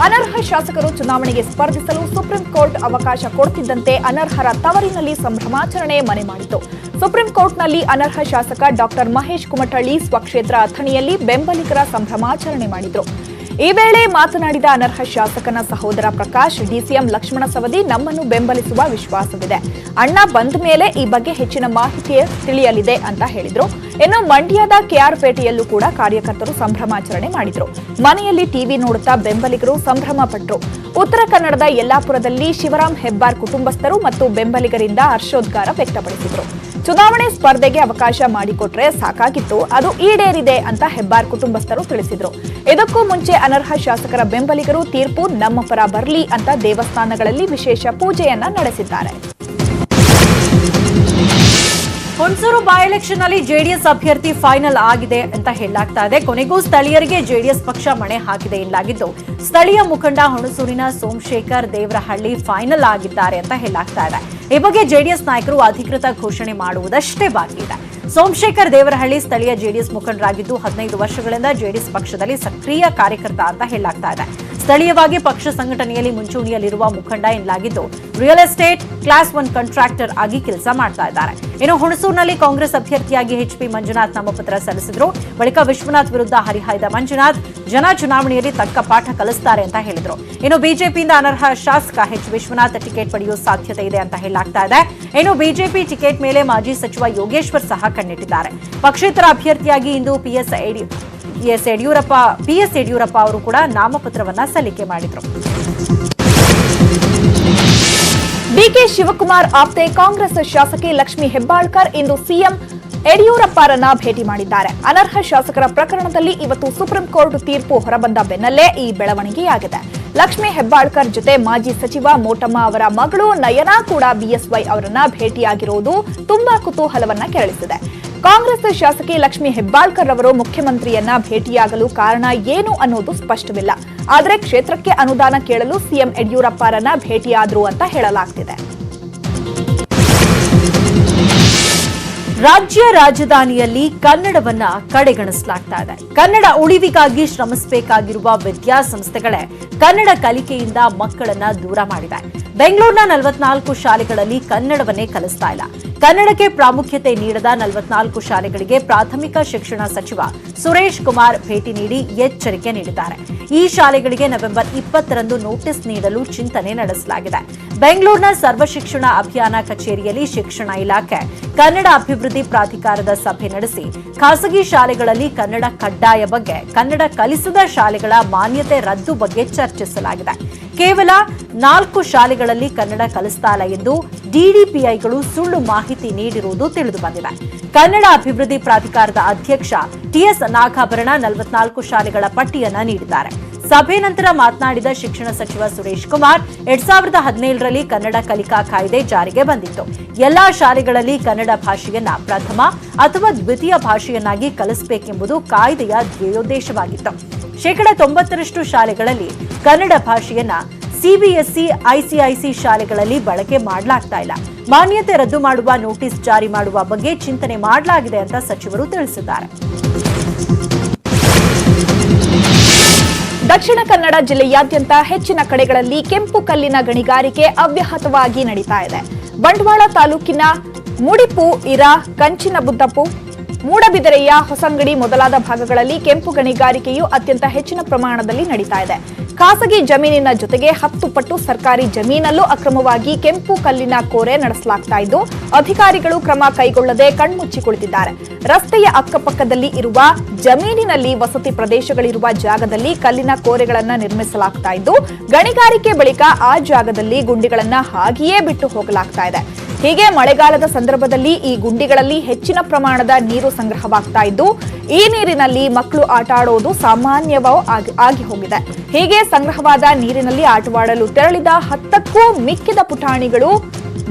Speaker 2: ಅನರ್ಹ ಶಾಸಕರು ಚುನಾವಣೆಗೆ ಸ್ಪರ್ಧಿಸಲು ಸುಪ್ರೀಂ ಕೋರ್ಟ್ ಅವಕಾಶ ಕೊಡುತ್ತಿದ್ದಂತೆ ಅನರ್ಹರ ತವರಿನಲ್ಲಿ ಸಂಭ್ರಮಾಚರಣೆ ಮನೆ ಮಾಡಿತು. ಸುಪ್ರೀಂ ಕೋರ್ಟ್ನಲ್ಲಿ ಅನರ್ಹ ಶಾಸಕ ಡಾಕ್ಟರ್ ಮಹೇಶ್ ಕುಮಟಳ್ಳಿ ಸ್ವಕ್ಷೇತ್ರ ಅಥಣಿಯಲ್ಲಿ ಬೆಂಬಲಿಗರ ಸಂಭ್ರಮಾಚರಣೆ ಮಾಡಿದ್ರು. ಈ ವೇಳೆ ಮಾತನಾಡಿದ ಅನರ್ಹ ಶಾಸಕನ ಸಹೋದರ ಪ್ರಕಾಶ್, ಡಿಸಿಎಂ ಲಕ್ಷ್ಮಣ ಸವದಿ ನಮ್ಮನ್ನು ಬೆಂಬಲಿಸುವ ವಿಶ್ವಾಸವಿದೆ. ಅಣ್ಣ ಬಂದ ಮೇಲೆ ಈ ಬಗ್ಗೆ ಹೆಚ್ಚಿನ ಮಾಹಿತಿ ತಿಳಿಯಲಿದೆ ಅಂತ ಹೇಳಿದ್ರು. ಇನ್ನು ಮಂಡ್ಯದ ಕೆಆರ್ಪೇಟೆಯಲ್ಲೂ ಕೂಡ ಕಾರ್ಯಕರ್ತರು ಸಂಭ್ರಮಾಚರಣೆ ಮಾಡಿದ್ರು. ಮನೆಯಲ್ಲಿ ಟಿವಿ ನೋಡುತ್ತಾ ಬೆಂಬಲಿಗರು ಸಂಭ್ರಮ ಪಟ್ಟರು. ಉತ್ತರ ಕನ್ನಡದ ಯಲ್ಲಾಪುರದಲ್ಲಿ ಶಿವರಾಮ್ ಹೆಬ್ಬಾರ್ ಕುಟುಂಬಸ್ಥರು ಮತ್ತು ಬೆಂಬಲಿಗರಿಂದ ಹರ್ಷೋದ್ಗಾರ ವ್ಯಕ್ತಪಡಿಸಿದ್ರು. ಚುನಾವಣೆ ಸ್ಪರ್ಧೆಗೆ ಅವಕಾಶ ಮಾಡಿಕೊಟ್ರೆ ಸಾಕಾಗಿತ್ತು, ಅದು ಈಡೇರಿದೆ ಅಂತ ಹೆಬ್ಬಾರ್ ಕುಟುಂಬಸ್ಥರು ತಿಳಿಸಿದ್ರು. ಇದಕ್ಕೂ ಮುಂಚೆ ಅನರ್ಹ ಶಾಸಕರ ಬೆಂಬಲಿಗರು ತೀರ್ಪು ನಮ್ಮ ಪರ ಬರಲಿ ಅಂತ ದೇವಸ್ಥಾನಗಳಲ್ಲಿ ವಿಶೇಷ ಪೂಜೆಯನ್ನ ನಡೆಸಿದ್ದಾರೆ.
Speaker 1: ಹುಣಸೂರು ಬೈ ಎಲೆಕ್ಷನ್ ನಲ್ಲಿ ಜೆಡಿಎಸ್ ಅಭ್ಯರ್ಥಿ ಫೈನಲ್ ಆಗಿದೆ ಅಂತ ಹೇಳಲಾಗ್ತಾ ಇದೆ. ಕೊನೆಗೂ ಸ್ಥಳೀಯರಿಗೆ ಜೆಡಿಎಸ್ ಪಕ್ಷ ಮಣೆ ಹಾಕಿದೆ ಎನ್ನಲಾಗಿದ್ದು, ಸ್ಥಳೀಯ ಮುಖಂಡ ಹುಣಸೂರಿನ ಸೋಮಶೇಖರ್ ದೇವರಹಳ್ಳಿ ಫೈನಲ್ ಆಗಿದ್ದಾರೆ ಅಂತ ಹೇಳಲಾಗ್ತಾ ಇದೆ. ಈ ಬಗ್ಗೆ ಜೆಡಿಎಸ್ ನಾಯಕರು ಅಧಿಕೃತ ಘೋಷಣೆ ಮಾಡುವುದಷ್ಟೇ ಬಾಕಿ ಇದೆ. ಸೋಮಶೇಖರ್ ದೇವರಹಳ್ಳಿ ಸ್ಥಳೀಯ ಜೆಡಿಎಸ್ ಮುಖಂಡರಾಗಿದ್ದು 15 ವರ್ಷಗಳಿಂದ ಜೆಡಿಎಸ್ ಪಕ್ಷದಲ್ಲಿ ಸಕ್ರಿಯ ಕಾರ್ಯಕರ್ತ ಅಂತ ಹೇಳಲಾಗ್ತಾ ಇದೆ. ಸ್ಥಳೀಯವಾಗಿ ಪಕ್ಷ ಸಂಘಟನೆಯಲ್ಲಿ ಮುಂಚೂಣಿಯಲ್ಲಿರುವ ಮುಖಂಡ ಎನ್ನಲಾಗಿದ್ದು, ರಿಯಲ್ ಎಸ್ಟೇಟ್ ಕ್ಲಾಸ್ 1 ಕಾಂಟ್ರಾಕ್ಟರ್ ಆಗಿ ಕೆಲಸ ಮಾಡ್ತಾ ಇದ್ದಾರೆ. ಇನ್ನು ಹುಣಸೂರಿನಲ್ಲಿ ಕಾಂಗ್ರೆಸ್ ಅಭ್ಯರ್ಥಿಯಾಗಿ ಎಚ್ಪಿ ಮಂಜುನಾಥ್ ನಾಮಪತ್ರ ಸಲ್ಲಿಸಿದ್ರು. ಬಳಿಕ ವಿಶ್ವನಾಥ್ ವಿರುದ್ಧ ಹರಿಹಾಯ್ದ ಮಂಜುನಾಥ್ ಚುನಾವಣೆಯಲ್ಲಿ ತಕ್ಕ ಪಾಠ ಕಲಿಸ್ತಾರೆ ಅಂತ ಹೇಳಿದ್ರು. ಇನ್ನು ಬಿಜೆಪಿಯಿಂದ ಅನರ್ಹ ಶಾಸಕ ಎಚ್ ವಿಶ್ವನಾಥ್ ಟಿಕೆಟ್ ಪಡೆಯುವ ಸಾಧ್ಯತೆ ಇದೆ ಅಂತ ಹೇಳಲಾಗ್ತಾ ಇದೆ. ಇನ್ನು ಬಿಜೆಪಿ ಟಿಕೆಟ್ ಮೇಲೆ ಮಾಜಿ ಸಚಿವ ಯೋಗೇಶ್ವರ್ ಸಹ ಕಣ್ಣಿಟ್ಟಿದ್ದಾರೆ. ಪಕ್ಷೇತರ ಅಭ್ಯರ್ಥಿಯಾಗಿ ಇಂದು ಪಿಎಸ್ ಯಡಿಯೂರಪ್ಪ ಅವರು ಕೂಡ ನಾಮಪತ್ರವನ್ನ ಸಲ್ಲಿಕೆ ಮಾಡಿದ್ರು.
Speaker 2: ಡಿಕೆ ಶಿವಕುಮಾರ್ ಆಪ್ತೆ ಕಾಂಗ್ರೆಸ್ ಶಾಸಕಿ ಲಕ್ಷ್ಮೀ ಹೆಬ್ಬಾಳ್ಕರ್ ಇಂದು ಸಿಎಂ ಯಡಿಯೂರಪ್ಪರನ್ನ ಭೇಟಿ ಮಾಡಿದ್ದಾರೆ. ಅನರ್ಹ ಶಾಸಕರ ಪ್ರಕರಣದಲ್ಲಿ ಇವತ್ತು ಸುಪ್ರೀಂ ಕೋರ್ಟ್ ತೀರ್ಪು ಹೊರಬಂದ ಬೆನ್ನಲ್ಲೇ ಈ ಬೆಳವಣಿಗೆಯಾಗಿದೆ. ಲಕ್ಷ್ಮೀ ಹೆಬ್ಬಾಳ್ಕರ್ ಜೊತೆ ಮಾಜಿ ಸಚಿವ ಮೋಟಮ್ಮ ಅವರ ಮಗಳು ನಯನಾ ಕೂಡ ಬಿಎಸ್ವೈ ಅವರನ್ನ ಭೇಟಿಯಾಗಿರುವುದು ತುಂಬಾ ಕುತೂಹಲವನ್ನ ಕೆರಳಿಸಿದೆ. ಕಾಂಗ್ರೆಸ್ ಶಾಸಕಿ ಲಕ್ಷ್ಮೀ ಹೆಬ್ಬಾಳ್ಕರ್ ಅವರು ಮುಖ್ಯಮಂತ್ರಿಯನ್ನ ಭೇಟಿಯಾಗಲು ಕಾರಣ ಏನು ಅನ್ನೋದು ಸ್ಪಷ್ಟವಿಲ್ಲ. ಆದರೆ ಕ್ಷೇತ್ರಕ್ಕೆ ಅನುದಾನ ಕೇಳಲು ಸಿಎಂ ಯಡಿಯೂರಪ್ಪರನ್ನ ಭೇಟಿಯಾದ್ರು ಅಂತ ಹೇಳಲಾಗ್ತಿದೆ.
Speaker 1: ರಾಜ್ಯ ರಾಜಧಾನಿಯಲ್ಲಿ ಕನ್ನಡವನ್ನ ಕಡೆಗಣಿಸಲಾಗ್ತಾ ಇದೆ. ಕನ್ನಡ ಉಳಿವಿಗಾಗಿ ಶ್ರಮಿಸಬೇಕಾಗಿರುವ ವಿದ್ಯಾಸಂಸ್ಥೆಗಳೇ ಕನ್ನಡ ಕಲಿಕೆಯಿಂದ ಮಕ್ಕಳನ್ನ ದೂರ ಮಾಡಿದೆ. ಬೆಂಗಳೂರಿನ 44 ಶಾಲೆಗಳಲ್ಲಿ ಕನ್ನಡವನ್ನೇ ಕಲಿಸ್ತಾ ಇಲ್ಲ. ಕನ್ನಡಕ್ಕೆ ಪ್ರಾಮುಖ್ಯತೆ ನೀಡದ 44 ಶಾಲೆಗಳಿಗೆ ಪ್ರಾಥಮಿಕ ಶಿಕ್ಷಣ ಸಚಿವ ಸುರೇಶ್ ಕುಮಾರ್ ಭೇಟಿ ನೀಡಿ ಎಚ್ಚರಿಕೆ ನೀಡಿದ್ದಾರೆ. ಈ ಶಾಲೆಗಳಿಗೆ ನವೆಂಬರ್ 20ರಂದು ನೋಟಿಸ್ ನೀಡಲು ಚಿಂತನೆ ನಡೆಸಲಾಗಿದೆ. ಬೆಂಗಳೂರಿನ ಸರ್ವ ಶಿಕ್ಷಣ ಅಭಿಯಾನ ಕಚೇರಿಯಲ್ಲಿ ಶಿಕ್ಷಣ ಇಲಾಖೆ ಕನ್ನಡ ಅಭಿವೃದ್ಧಿ ಪ್ರಾಧಿಕಾರದ ಸಭೆ ನಡೆಸಿ ಖಾಸಗಿ ಶಾಲೆಗಳಲ್ಲಿ ಕನ್ನಡ ಕಡ್ಡಾಯ ಬಗ್ಗೆ, ಕನ್ನಡ ಕಲಿಸದ ಶಾಲೆಗಳ ಮಾನ್ಯತೆ ರದ್ದು ಬಗ್ಗೆ ಚರ್ಚಿಸಲಾಗಿದೆ. ಕೇವಲ 4 ಶಾಲೆಗಳಲ್ಲಿ ಕನ್ನಡ ಕಲಿಸ್ತಾ ಇಲ್ಲ ಎಂದು ಡಿಡಿಪಿಐಗಳು ಸುಳ್ಳು ಮಾಹಿತಿ ನೀಡಿರುವುದು ತಿಳಿದು ಬಂದಿದೆ. ಕನ್ನಡ ಅಭಿವೃದ್ಧಿ ಪ್ರಾಧಿಕಾರದ ಅಧ್ಯಕ್ಷ ಟಿಎಸ್ ನಾಗಾಭರಣ 44 ಶಾಲೆಗಳ ಪಟ್ಟಿಯನ್ನ ನೀಡಿದ್ದಾರೆ. ಸಭೆ ನಂತರ ಮಾತನಾಡಿದ ಶಿಕ್ಷಣ ಸಚಿವ ಸುರೇಶ್ ಕುಮಾರ್, 2017ರಲ್ಲಿ ಕನ್ನಡ ಕಲಿಕಾ ಕಾಯ್ದೆ ಜಾರಿಗೆ ಬಂದಿತ್ತು. ಎಲ್ಲಾ ಶಾಲೆಗಳಲ್ಲಿ ಕನ್ನಡ ಭಾಷೆಯನ್ನ ಪ್ರಥಮ ಅಥವಾ ದ್ವಿತೀಯ ಭಾಷೆಯನ್ನಾಗಿ ಕಲಿಸಬೇಕೆಂಬುದು ಕಾಯ್ದೆಯ ಧ್ಯೇಯೋದ್ದೇಶವಾಗಿತ್ತು. 90% ಶಾಲೆಗಳಲ್ಲಿ ಕನ್ನಡ ಭಾಷೆಯನ್ನ ಸಿಬಿಎಸ್ಇ, ಐಸಿಐಸಿ ಶಾಲೆಗಳಲ್ಲಿ ಬಳಕೆ ಮಾಡಲಾಗ್ತಾ ಇಲ್ಲ. ಮಾನ್ಯತೆ ರದ್ದು ಮಾಡುವ ನೋಟಿಸ್ ಜಾರಿ ಮಾಡುವ ಬಗ್ಗೆ ಚಿಂತನೆ ಮಾಡಲಾಗಿದೆ ಅಂತ ಸಚಿವರು ತಿಳಿಸಿದ್ದಾರೆ.
Speaker 2: ದಕ್ಷಿಣ ಕನ್ನಡ ಜಿಲ್ಲೆಯಾದ್ಯಂತ ಹೆಚ್ಚಿನ ಕಡೆಗಳಲ್ಲಿ ಕೆಂಪು ಕಲ್ಲಿನ ಗಣಿಗಾರಿಕೆ ಅವ್ಯಾಹತವಾಗಿ ನಡೀತಾ ಇದೆ. ಬಂಟ್ವಾಳ ತಾಲೂಕಿನ ಮುಡಿಪು, ಇರಾ, ಕಂಚಿನಬುದ್ದಪು, ಮೂಡಬಿದರೆಯ ಹೊಸಂಗಡಿ ಮೊದಲಾದ ಭಾಗಗಳಲ್ಲಿ ಕೆಂಪು ಗಣಿಗಾರಿಕೆಯು ಅತ್ಯಂತ ಹೆಚ್ಚಿನ ಪ್ರಮಾಣದಲ್ಲಿ ನಡೀತಾ ಇದೆ. ಖಾಸಗಿ ಜಮೀನಿನ ಜೊತೆಗೆ 10 ಪಟ್ಟು ಸರ್ಕಾರಿ ಜಮೀನಲ್ಲೂ ಅಕ್ರಮವಾಗಿ ಕೆಂಪು ಕಲ್ಲಿನ ಕೋರೆ ನಡೆಸಲಾಗ್ತಾ ಇದ್ದು, ಅಧಿಕಾರಿಗಳು ಕ್ರಮ ಕೈಗೊಳ್ಳದೆ ಕಣ್ಮುಚ್ಚಿ ಕುಳಿತಿದ್ದಾರೆ. ರಸ್ತೆಯ ಅಕ್ಕಪಕ್ಕದಲ್ಲಿ ಇರುವ ಜಮೀನಿನಲ್ಲಿ ವಸತಿ ಪ್ರದೇಶಗಳಿರುವ ಜಾಗದಲ್ಲಿ ಕಲ್ಲಿನ ಕೋರೆಗಳನ್ನು ನಿರ್ಮಿಸಲಾಗ್ತಾ ಇದ್ದು, ಗಣಿಗಾರಿಕೆ ಬಳಿಕ ಆ ಜಾಗದಲ್ಲಿ ಗುಂಡಿಗಳನ್ನ ಹಾಗೆಯೇ ಬಿಟ್ಟು ಹೋಗಲಾಗ್ತಾ ಇದೆ. ಹೀಗೆ ಮಳೆಗಾಲದ ಸಂದರ್ಭದಲ್ಲಿ ಈ ಗುಂಡಿಗಳಲ್ಲಿ ಹೆಚ್ಚಿನ ಪ್ರಮಾಣದ ನೀರು ಸಂಗ್ರಹವಾಗ್ತಾ ಇದ್ದು, ಈ ನೀರಿನಲ್ಲಿ ಮಕ್ಕಳು ಆಟ ಆಡೋದು ಸಾಮಾನ್ಯವಾಗಿ ಹೋಗಿದೆ. ಹೀಗೆ ಸಂಗ್ರಹವಾದ ನೀರಿನಲ್ಲಿ ಆಟವಾಡಲು ತೆರಳಿದ 10ಕ್ಕೂ ಮಿಕ್ಕಿದ ಪುಟಾಣಿಗಳು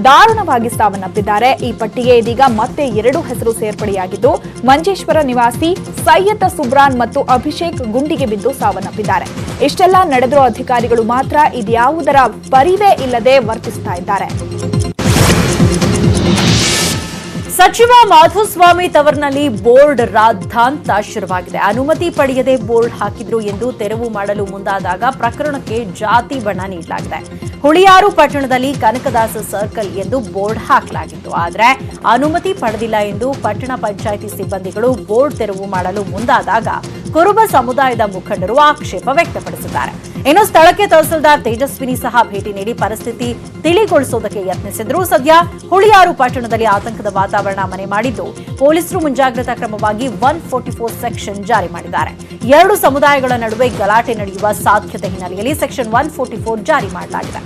Speaker 2: ದಾರುಣವಾಗಿ ಸಾವನ್ನಪ್ಪಿದ್ದಾರೆ. ಈ ಪಟ್ಟಿಗೆ ಇದೀಗ ಮತ್ತೆ 2 ಹೆಸರು ಸೇರ್ಪಡೆಯಾಗಿದ್ದು, ಮಂಜೇಶ್ವರ ನಿವಾಸಿ ಸೈಯದ್ ಸುಬ್ರಾನ್ ಮತ್ತು ಅಭಿಷೇಕ್ ಗುಂಡಿಗೆ ಬಿದ್ದು ಸಾವನ್ನಪ್ಪಿದ್ದಾರೆ. ಇಷ್ಟೆಲ್ಲ ನಡೆದರೂ ಅಧಿಕಾರಿಗಳು ಮಾತ್ರ ಇದ್ಯಾವುದರ ಪರಿವೇ ಇಲ್ಲದೆ ವರ್ತಿಸ್ತಾ ಇದ್ದಾರೆ.
Speaker 1: ಸಚಿವ ಮಾಧುಸ್ವಾಮಿ ತವರಿನಲ್ಲಿ ಬೋರ್ಡ್ ರಾದ್ಧಾಂತ ಶುರುವಾಗಿದೆ. ಅನುಮತಿ ಪಡೆಯದೆ ಬೋರ್ಡ್ ಹಾಕಿದ್ರು ಎಂದು ತೆರವು ಮಾಡಲು ಮುಂದಾದಾಗ ಪ್ರಕರಣಕ್ಕೆ ಜಾತಿ ಬಣ್ಣ ನೀಡಲಾಗಿದೆ. ಹುಳಿಯಾರು ಪಟ್ಟಣದಲ್ಲಿ ಕನಕದಾಸ ಸರ್ಕಲ್ ಎಂದು ಬೋರ್ಡ್ ಹಾಕಲಾಗಿತ್ತು. ಆದರೆ ಅನುಮತಿ ಪಡೆದಿಲ್ಲ ಎಂದು ಪಟ್ಟಣ ಪಂಚಾಯಿತಿ ಸಿಬ್ಬಂದಿಗಳು ಬೋರ್ಡ್ ತೆರವು ಮಾಡಲು ಮುಂದಾದಾಗ ಕುರುಬ ಸಮುದಾಯದ ಮುಖಂಡರು ಆಕ್ಷೇಪ ವ್ಯಕ್ತಪಡಿಸಿದ್ದಾರೆ. ಇನ್ನು ಸ್ಥಳಕ್ಕೆ ತಹಸೀಲ್ದಾರ್ ತೇಜಸ್ವಿನಿ ಸಹ ಭೇಟಿ ನೀಡಿ ಪರಿಸ್ಥಿತಿ ತಿಳಿಗೊಳಿಸುವುದಕ್ಕೆ ಯತ್ನಿಸಿದ್ರು. ಸದ್ಯ ಹುಳಿಯಾರು ಪಟ್ಟಣದಲ್ಲಿ ಆತಂಕದ ವಾತಾವರಣ ಮನೆ ಮಾಡಿದ್ದು, ಪೊಲೀಸರು ಮುಂಜಾಗ್ರತಾ ಕ್ರಮವಾಗಿ 144 ಸೆಕ್ಷನ್ ಜಾರಿ ಮಾಡಿದ್ದಾರೆ. 2 ಸಮುದಾಯಗಳ ನಡುವೆ ಗಲಾಟೆ ನಡೆಯುವ ಸಾಧ್ಯತೆ ಹಿನ್ನೆಲೆಯಲ್ಲಿ ಸೆಕ್ಷನ್ 144 ಜಾರಿ ಮಾಡಲಾಗಿದೆ.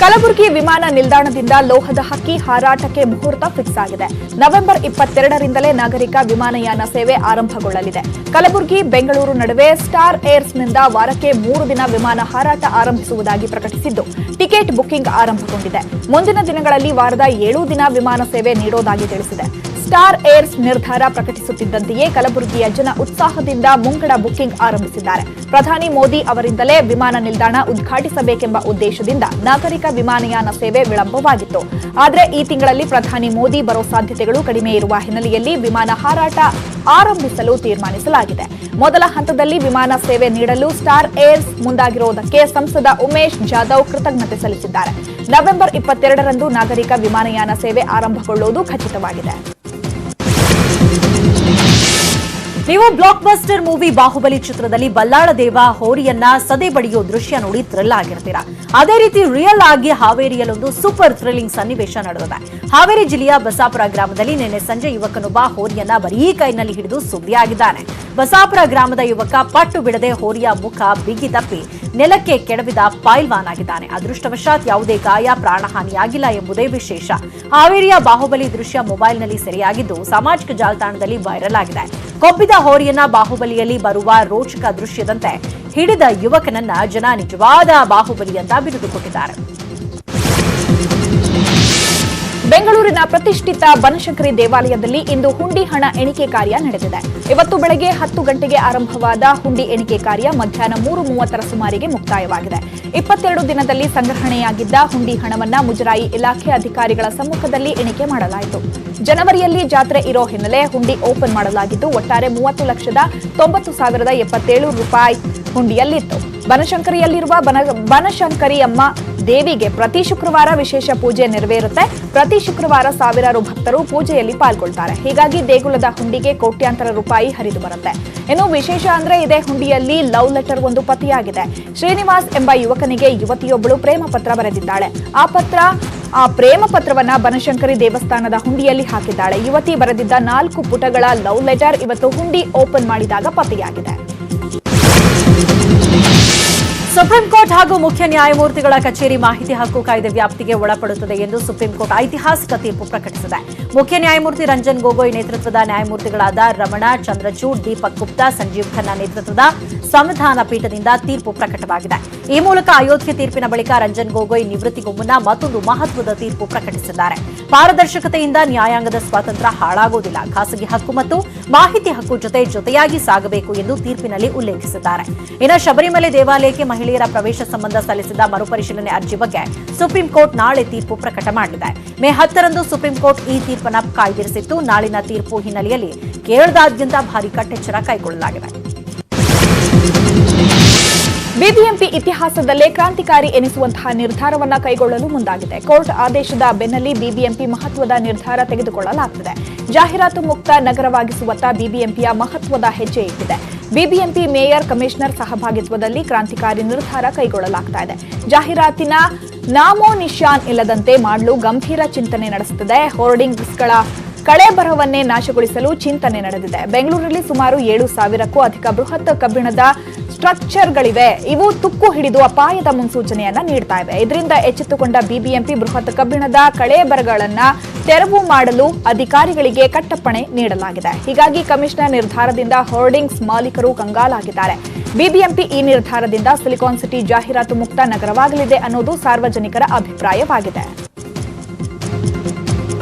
Speaker 2: ಕಲಬುರಗಿ ವಿಮಾನ ನಿಲ್ದಾಣದಿಂದ ಲೋಹದ ಹಕ್ಕಿ ಹಾರಾಟಕ್ಕೆ ಮುಹೂರ್ತ ಫಿಕ್ಸ್ ಆಗಿದೆ. ನವೆಂಬರ್ 22ರಿಂದಲೇ ನಾಗರಿಕ ವಿಮಾನಯಾನ ಸೇವೆ ಆರಂಭಗೊಳ್ಳಲಿದೆ. ಕಲಬುರಗಿ ಬೆಂಗಳೂರು ನಡುವೆ ಸ್ಟಾರ್ ಏರ್ಸ್ನಿಂದ ವಾರಕ್ಕೆ 3 ದಿನ ವಿಮಾನ ಹಾರಾಟ ಆರಂಭಿಸುವುದಾಗಿ ಪ್ರಕಟಿಸಿದ್ದು, ಟಿಕೆಟ್ ಬುಕಿಂಗ್ ಆರಂಭಗೊಂಡಿದೆ. ಮುಂದಿನ ದಿನಗಳಲ್ಲಿ ವಾರದ 7 ದಿನ ವಿಮಾನ ಸೇವೆ ನೀಡೋದಾಗಿ ತಿಳಿಸಿದೆ. ಸ್ಟಾರ್ ಏರ್ಸ್ ನಿರ್ಧಾರ ಪ್ರಕಟಿಸುತ್ತಿದ್ದಂತೆಯೇ ಕಲಬುರಗಿಯ ಜನ ಉತ್ಸಾಹದಿಂದ ಮುಂಗಡ ಬುಕಿಂಗ್ ಆರಂಭಿಸಿದ್ದಾರೆ. ಪ್ರಧಾನಿ ಮೋದಿ ಅವರಿಂದಲೇ ವಿಮಾನ ನಿಲ್ದಾಣ ಉದ್ಘಾಟಿಸಬೇಕೆಂಬ ಉದ್ದೇಶದಿಂದ ನಾಗರಿಕ ವಿಮಾನಯಾನ ಸೇವೆ ವಿಳಂಬವಾಗಿತ್ತು. ಆದರೆ ಈ ತಿಂಗಳಲ್ಲಿ ಪ್ರಧಾನಿ ಮೋದಿ ಬರೋ ಸಾಧ್ಯತೆಗಳು ಕಡಿಮೆ ಇರುವ ಹಿನ್ನೆಲೆಯಲ್ಲಿ ವಿಮಾನ ಹಾರಾಟ ಆರಂಭಿಸಲು ತೀರ್ಮಾನಿಸಲಾಗಿದೆ. ಮೊದಲ ಹಂತದಲ್ಲಿ ವಿಮಾನ ಸೇವೆ ನೀಡಲು ಸ್ಟಾರ್ ಏರ್ಸ್ ಮುಂದಾಗಿರುವುದಕ್ಕೆ ಸಂಸದ ಉಮೇಶ್ ಜಾಧವ್ ಕೃತಜ್ಞತೆ ಸಲ್ಲಿಸಿದ್ದಾರೆ. ನವೆಂಬರ್ 22ರಂದು ನಾಗರಿಕ ವಿಮಾನಯಾನ ಸೇವೆ ಆರಂಭಗೊಳ್ಳುವುದು ಖಚಿತವಾಗಿದೆ.
Speaker 1: ನೀವು ಬ್ಲಾಕ್ ಬಸ್ಟರ್ ಮೂವಿ ಬಾಹುಬಲಿ ಚಿತ್ರದಲ್ಲಿ ಬಲ್ಲಾಳ ದೇವ ಹೋರಿಯನ್ನ ಸದೆ ಬಡಿಯೋ ದೃಶ್ಯ ನೋಡಿ ಥ್ರಿಲ್ ಆಗಿರ್ತೀರಾ. ಅದೇ ರೀತಿ ರಿಯಲ್ ಆಗಿ ಹಾವೇರಿಯಲ್ಲೊಂದು ಸೂಪರ್ ಥ್ರಿಲ್ಲಿಂಗ್ ಸನ್ನಿವೇಶ ನಡೆದಿದೆ. ಹಾವೇರಿ ಜಿಲ್ಲೆಯ ಬಸಾಪುರ ಗ್ರಾಮದಲ್ಲಿ ನಿನ್ನೆ ಸಂಜೆ ಯುವಕನೊಬ್ಬ ಹೋರಿಯನ್ನ ಬರೀ ಕೈನಲ್ಲಿ ಹಿಡಿದು ಸುದ್ದಿಯಾಗಿದ್ದಾನೆ. ಬಸಾಪುರ ಗ್ರಾಮದ ಯುವಕ ಪಟ್ಟು ಬಿಡದೆ ಹೋರಿಯ ಮುಖ ಬಿಗಿ ತಪ್ಪಿ ನೆಲಕ್ಕೆ ಕೆಡವಿದ ಪೈಲ್ವಾನ್ ಆಗಿದ್ದಾನೆ. ಅದೃಷ್ಟವಶಾತ್ ಯಾವುದೇ ಗಾಯ ಪ್ರಾಣಹಾನಿಯಾಗಿಲ್ಲ ಎಂಬುದೇ ವಿಶೇಷ. ಹಾವೇರಿಯ ಬಾಹುಬಲಿ ದೃಶ್ಯ ಮೊಬೈಲ್ನಲ್ಲಿ ಸೆರೆಯಾಗಿದ್ದು ಸಾಮಾಜಿಕ ಜಾಲತಾಣದಲ್ಲಿ ವೈರಲ್ ಆಗಿದೆ. ಕೊಬ್ಬಿದ ಹೋರಿಯನ್ನ ಬಾಹುಬಲಿಯಲ್ಲಿ ಬರುವ ರೋಚಕ ದೃಶ್ಯದಂತೆ ಹಿಡಿದ ಯುವಕನನ್ನ ಜನ ನಿಜವಾದ ಬಾಹುಬಲಿ ಅಂತ ಬಿರುದು ಕೊಟ್ಟಿದ್ದಾರೆ.
Speaker 2: ಬೆಂಗಳೂರಿನ ಪ್ರತಿಷ್ಠಿತ ಬನಶಂಕರಿ ದೇವಾಲಯದಲ್ಲಿ ಇಂದು ಹುಂಡಿ ಹಣ ಎಣಿಕೆ ಕಾರ್ಯ ನಡೆದಿದೆ. ಇವತ್ತು ಬೆಳಗ್ಗೆ 10 ಗಂಟೆಗೆ ಆರಂಭವಾದ ಹುಂಡಿ ಎಣಿಕೆ ಕಾರ್ಯ ಮಧ್ಯಾಹ್ನ 3:30 ಸುಮಾರಿಗೆ ಮುಕ್ತಾಯವಾಗಿದೆ. 22 ದಿನದಲ್ಲಿ ಸಂಗ್ರಹಣೆಯಾಗಿದ್ದ ಹುಂಡಿ ಹಣವನ್ನ ಮುಜರಾಯಿ ಇಲಾಖೆ ಅಧಿಕಾರಿಗಳ ಸಮ್ಮುಖದಲ್ಲಿ ಎಣಿಕೆ ಮಾಡಲಾಯಿತು. ಜನವರಿಯಲ್ಲಿ ಜಾತ್ರೆ ಇರೋ ಹಿನ್ನೆಲೆ ಹುಂಡಿ ಓಪನ್ ಮಾಡಲಾಗಿದ್ದು ಒಟ್ಟಾರೆ 30,90,077 ರೂಪಾಯಿ ಹುಂಡಿಯಲ್ಲಿತ್ತು. ಬನಶಂಕರಿಯಲ್ಲಿರುವ ಬನಶಂಕರಿಯಮ್ಮ ದೇವಿಗೆ ಪ್ರತಿ ಶುಕ್ರವಾರ ವಿಶೇಷ ಪೂಜೆ ನೆರವೇರುತ್ತೆ. ಪ್ರತಿ ಶುಕ್ರವಾರ ಸಾವಿರಾರು ಭಕ್ತರು ಪೂಜೆಯಲ್ಲಿ ಪಾಲ್ಗೊಳ್ತಾರೆ. ಹೀಗಾಗಿ ದೇಗುಲದ ಹುಂಡಿಗೆ ಕೋಟ್ಯಾಂತರ ರೂಪಾಯಿ ಹರಿದು ಬರುತ್ತೆ. ಇನ್ನು ವಿಶೇಷ ಅಂದ್ರೆ ಇದೇ ಹುಂಡಿಯಲ್ಲಿ ಲವ್ ಲೆಟರ್ ಒಂದು ಪತಿಯಾಗಿದೆ. ಶ್ರೀನಿವಾಸ್ ಎಂಬ ಯುವಕನಿಗೆ ಯುವತಿಯೊಬ್ಬಳು ಪ್ರೇಮ ಪತ್ರ ಬರೆದಿದ್ದಾಳೆ. ಆ ಪ್ರೇಮ ಪತ್ರವನ್ನ ಬನಶಂಕರಿ ದೇವಸ್ಥಾನದ ಹುಂಡಿಯಲ್ಲಿ ಹಾಕಿದ್ದಾಳೆ. ಯುವತಿ ಬರೆದಿದ್ದ 4 ಪುಟಗಳ ಲವ್ ಲೆಟರ್ ಇವತ್ತು ಹುಂಡಿ ಓಪನ್ ಮಾಡಿದಾಗ ಪತ್ತೆಯಾಗಿದೆ.
Speaker 1: ಸುಪ್ರೀಂ ಕೋರ್ಟ್ ಹಾಗೂ ಮುಖ್ಯ ನ್ಯಾಯಮೂರ್ತಿಗಳ ಕಚೇರಿ ಮಾಹಿತಿ ಹಕ್ಕು ಕಾಯ್ದೆ ವ್ಯಾಪ್ತಿಗೆ ಒಳಪಡುತ್ತದೆ ಎಂದು ಸುಪ್ರೀಂ ಕೋರ್ಟ್ ಐತಿಹಾಸಿಕ ತೀರ್ಪು ಪ್ರಕಟಿಸಿದೆ. ಮುಖ್ಯ ನ್ಯಾಯಮೂರ್ತಿ ರಂಜನ್ ಗೊಗೊಯ್ ನೇತೃತ್ವದ ನ್ಯಾಯಮೂರ್ತಿಗಳಾದ ರಮಣ, ಚಂದ್ರಚೂಡ್, ದೀಪಕ್ ಗುಪ್ತಾ, ಸಂಜೀವ್ ಖನ್ನಾ ನೇತೃತ್ವದ ಸಂವಿಧಾನ ಪೀಠದಿಂದ ತೀರ್ಪು ಪ್ರಕಟವಾಗಿದೆ. ಈ ಮೂಲಕ ಅಯೋಧ್ಯೆ ತೀರ್ಪಿನ ಬಳಿಕ ರಂಜನ್ ಗೊಗೊಯ್ ನಿವೃತ್ತಿಗೂ ಮುನ್ನ ಮತ್ತೊಂದು ಮಹತ್ವದ ತೀರ್ಪು ಪ್ರಕಟಿಸಿದ್ದಾರೆ. ಪಾರದರ್ಶಕತೆಯಿಂದ ನ್ಯಾಯಾಂಗದ ಸ್ವಾತಂತ್ರ್ಯ ಹಾಳಾಗುವುದಿಲ್ಲ, ಖಾಸಗಿ ಹಕ್ಕು ಮತ್ತು ಮಾಹಿತಿ ಹಕ್ಕು ಜೊತೆಯಾಗಿ ಸಾಗಬೇಕು ಎಂದು ತೀರ್ಪಿನಲ್ಲಿ ಉಲ್ಲೇಖಿಸಿದ್ದಾರೆ. ಇನ್ನು ಶಬರಿಮಲೆ ದೇವಾಲಯಕ್ಕೆ ಮಹಿಳೆಯರ ಪ್ರವೇಶ ಸಂಬಂಧ ಸಲ್ಲಿಸಿದ ಮರುಪರಿಶೀಲನೆ ಅರ್ಜಿ ಬಗ್ಗೆ ಸುಪ್ರೀಂ ಕೋರ್ಟ್ ನಾಳೆ ತೀರ್ಪು ಪ್ರಕಟ ಮಾಡಲಿದೆ. ಮೇ 10ರಂದು ಸುಪ್ರೀಂ ಕೋರ್ಟ್ ಈ ತೀರ್ಪನ್ನು ಕಾಯ್ದಿರಿಸಿತ್ತು. ನಾಳಿನ ತೀರ್ಪು ಹಿನ್ನೆಲೆಯಲ್ಲಿ ಕೇರಳದಾದ್ಯಂತ ಭಾರೀ ಕಟ್ಟೆಚ್ಚರ ಕೈಗೊಳ್ಳಲಾಗಿದೆ.
Speaker 2: ಬಿಬಿಎಂಪಿ ಇತಿಹಾಸದಲ್ಲೇ ಕ್ರಾಂತಿಕಾರಿ ಎನಿಸುವಂತಹ ನಿರ್ಧಾರವನ್ನ ಕೈಗೊಳ್ಳಲು ಮುಂದಾಗಿದೆ. ಕೋರ್ಟ್ ಆದೇಶದ ಬೆನ್ನಲ್ಲೇ ಬಿಬಿಎಂಪಿ ಮಹತ್ವದ ನಿರ್ಧಾರ ತೆಗೆದುಕೊಳ್ಳಲಾಗುತ್ತಿದೆ. ಜಾಹೀರಾತು ಮುಕ್ತ ನಗರವಾಗಿಸುವತ್ತ ಬಿಬಿಎಂಪಿಯ ಮಹತ್ವದ ಹೆಜ್ಜೆ ಇಟ್ಟಿದೆ. ಬಿಬಿಎಂಪಿ ಮೇಯರ್, ಕಮಿಷನರ್ ಸಹಭಾಗಿತ್ವದಲ್ಲಿ ಕ್ರಾಂತಿಕಾರಿ ನಿರ್ಧಾರ ಕೈಗೊಳ್ಳಲಾಗ್ತಾ ಇದೆ. ಜಾಹೀರಾತಿನ ನಾಮೋ ನಿಶಾನ್ ಇಲ್ಲದಂತೆ ಮಾಡಲು ಗಂಭೀರ ಚಿಂತನೆ ನಡೆಸುತ್ತಿದೆ. ಹೋರ್ಡಿಂಗ್ಸ್ಗಳ ಕಳೆಬರವನ್ನೇ ನಾಶಗೊಳಿಸಲು ಚಿಂತನೆ ನಡೆದಿದೆ. ಬೆಂಗಳೂರಲ್ಲಿ ಸುಮಾರು 7,000ಕ್ಕೂ ಅಧಿಕ ಬೃಹತ್ ಕಬ್ಬಿಣದ ಸ್ಟ್ರಕ್ಚರ್ಗಳಿವೆ. ಇವು ತುಕ್ಕು ಹಿಡಿದು ಅಪಾಯದ ಮುನ್ಸೂಚನೆಯನ್ನ ನೀಡ್ತಾ ಇವೆ. ಇದರಿಂದ ಎಚ್ಚೆತ್ತುಕೊಂಡ ಬಿಬಿಎಂಪಿ ಬೃಹತ್ ಕಬ್ಬಿಣದ ಕಳೆಬರಗಳನ್ನ ತೆರವು ಮಾಡಲು ಅಧಿಕಾರಿಗಳಿಗೆ ಕಟ್ಟಪ್ಪಣೆ ನೀಡಲಾಗಿದೆ. ಹೀಗಾಗಿ ಕಮಿಷನರ್ ನಿರ್ಧಾರದಿಂದ ಹೋರ್ಡಿಂಗ್ಸ್ ಮಾಲೀಕರು ಕಂಗಾಲಾಗಿದ್ದಾರೆ. ಬಿಬಿಎಂಪಿ ಈ ನಿರ್ಧಾರದಿಂದ ಸಿಲಿಕಾನ್ ಸಿಟಿ ಜಾಹೀರಾತು ಮುಕ್ತ ನಗರವಾಗಲಿದೆ ಅನ್ನೋದು ಸಾರ್ವಜನಿಕರ ಅಭಿಪ್ರಾಯವಾಗಿದೆ.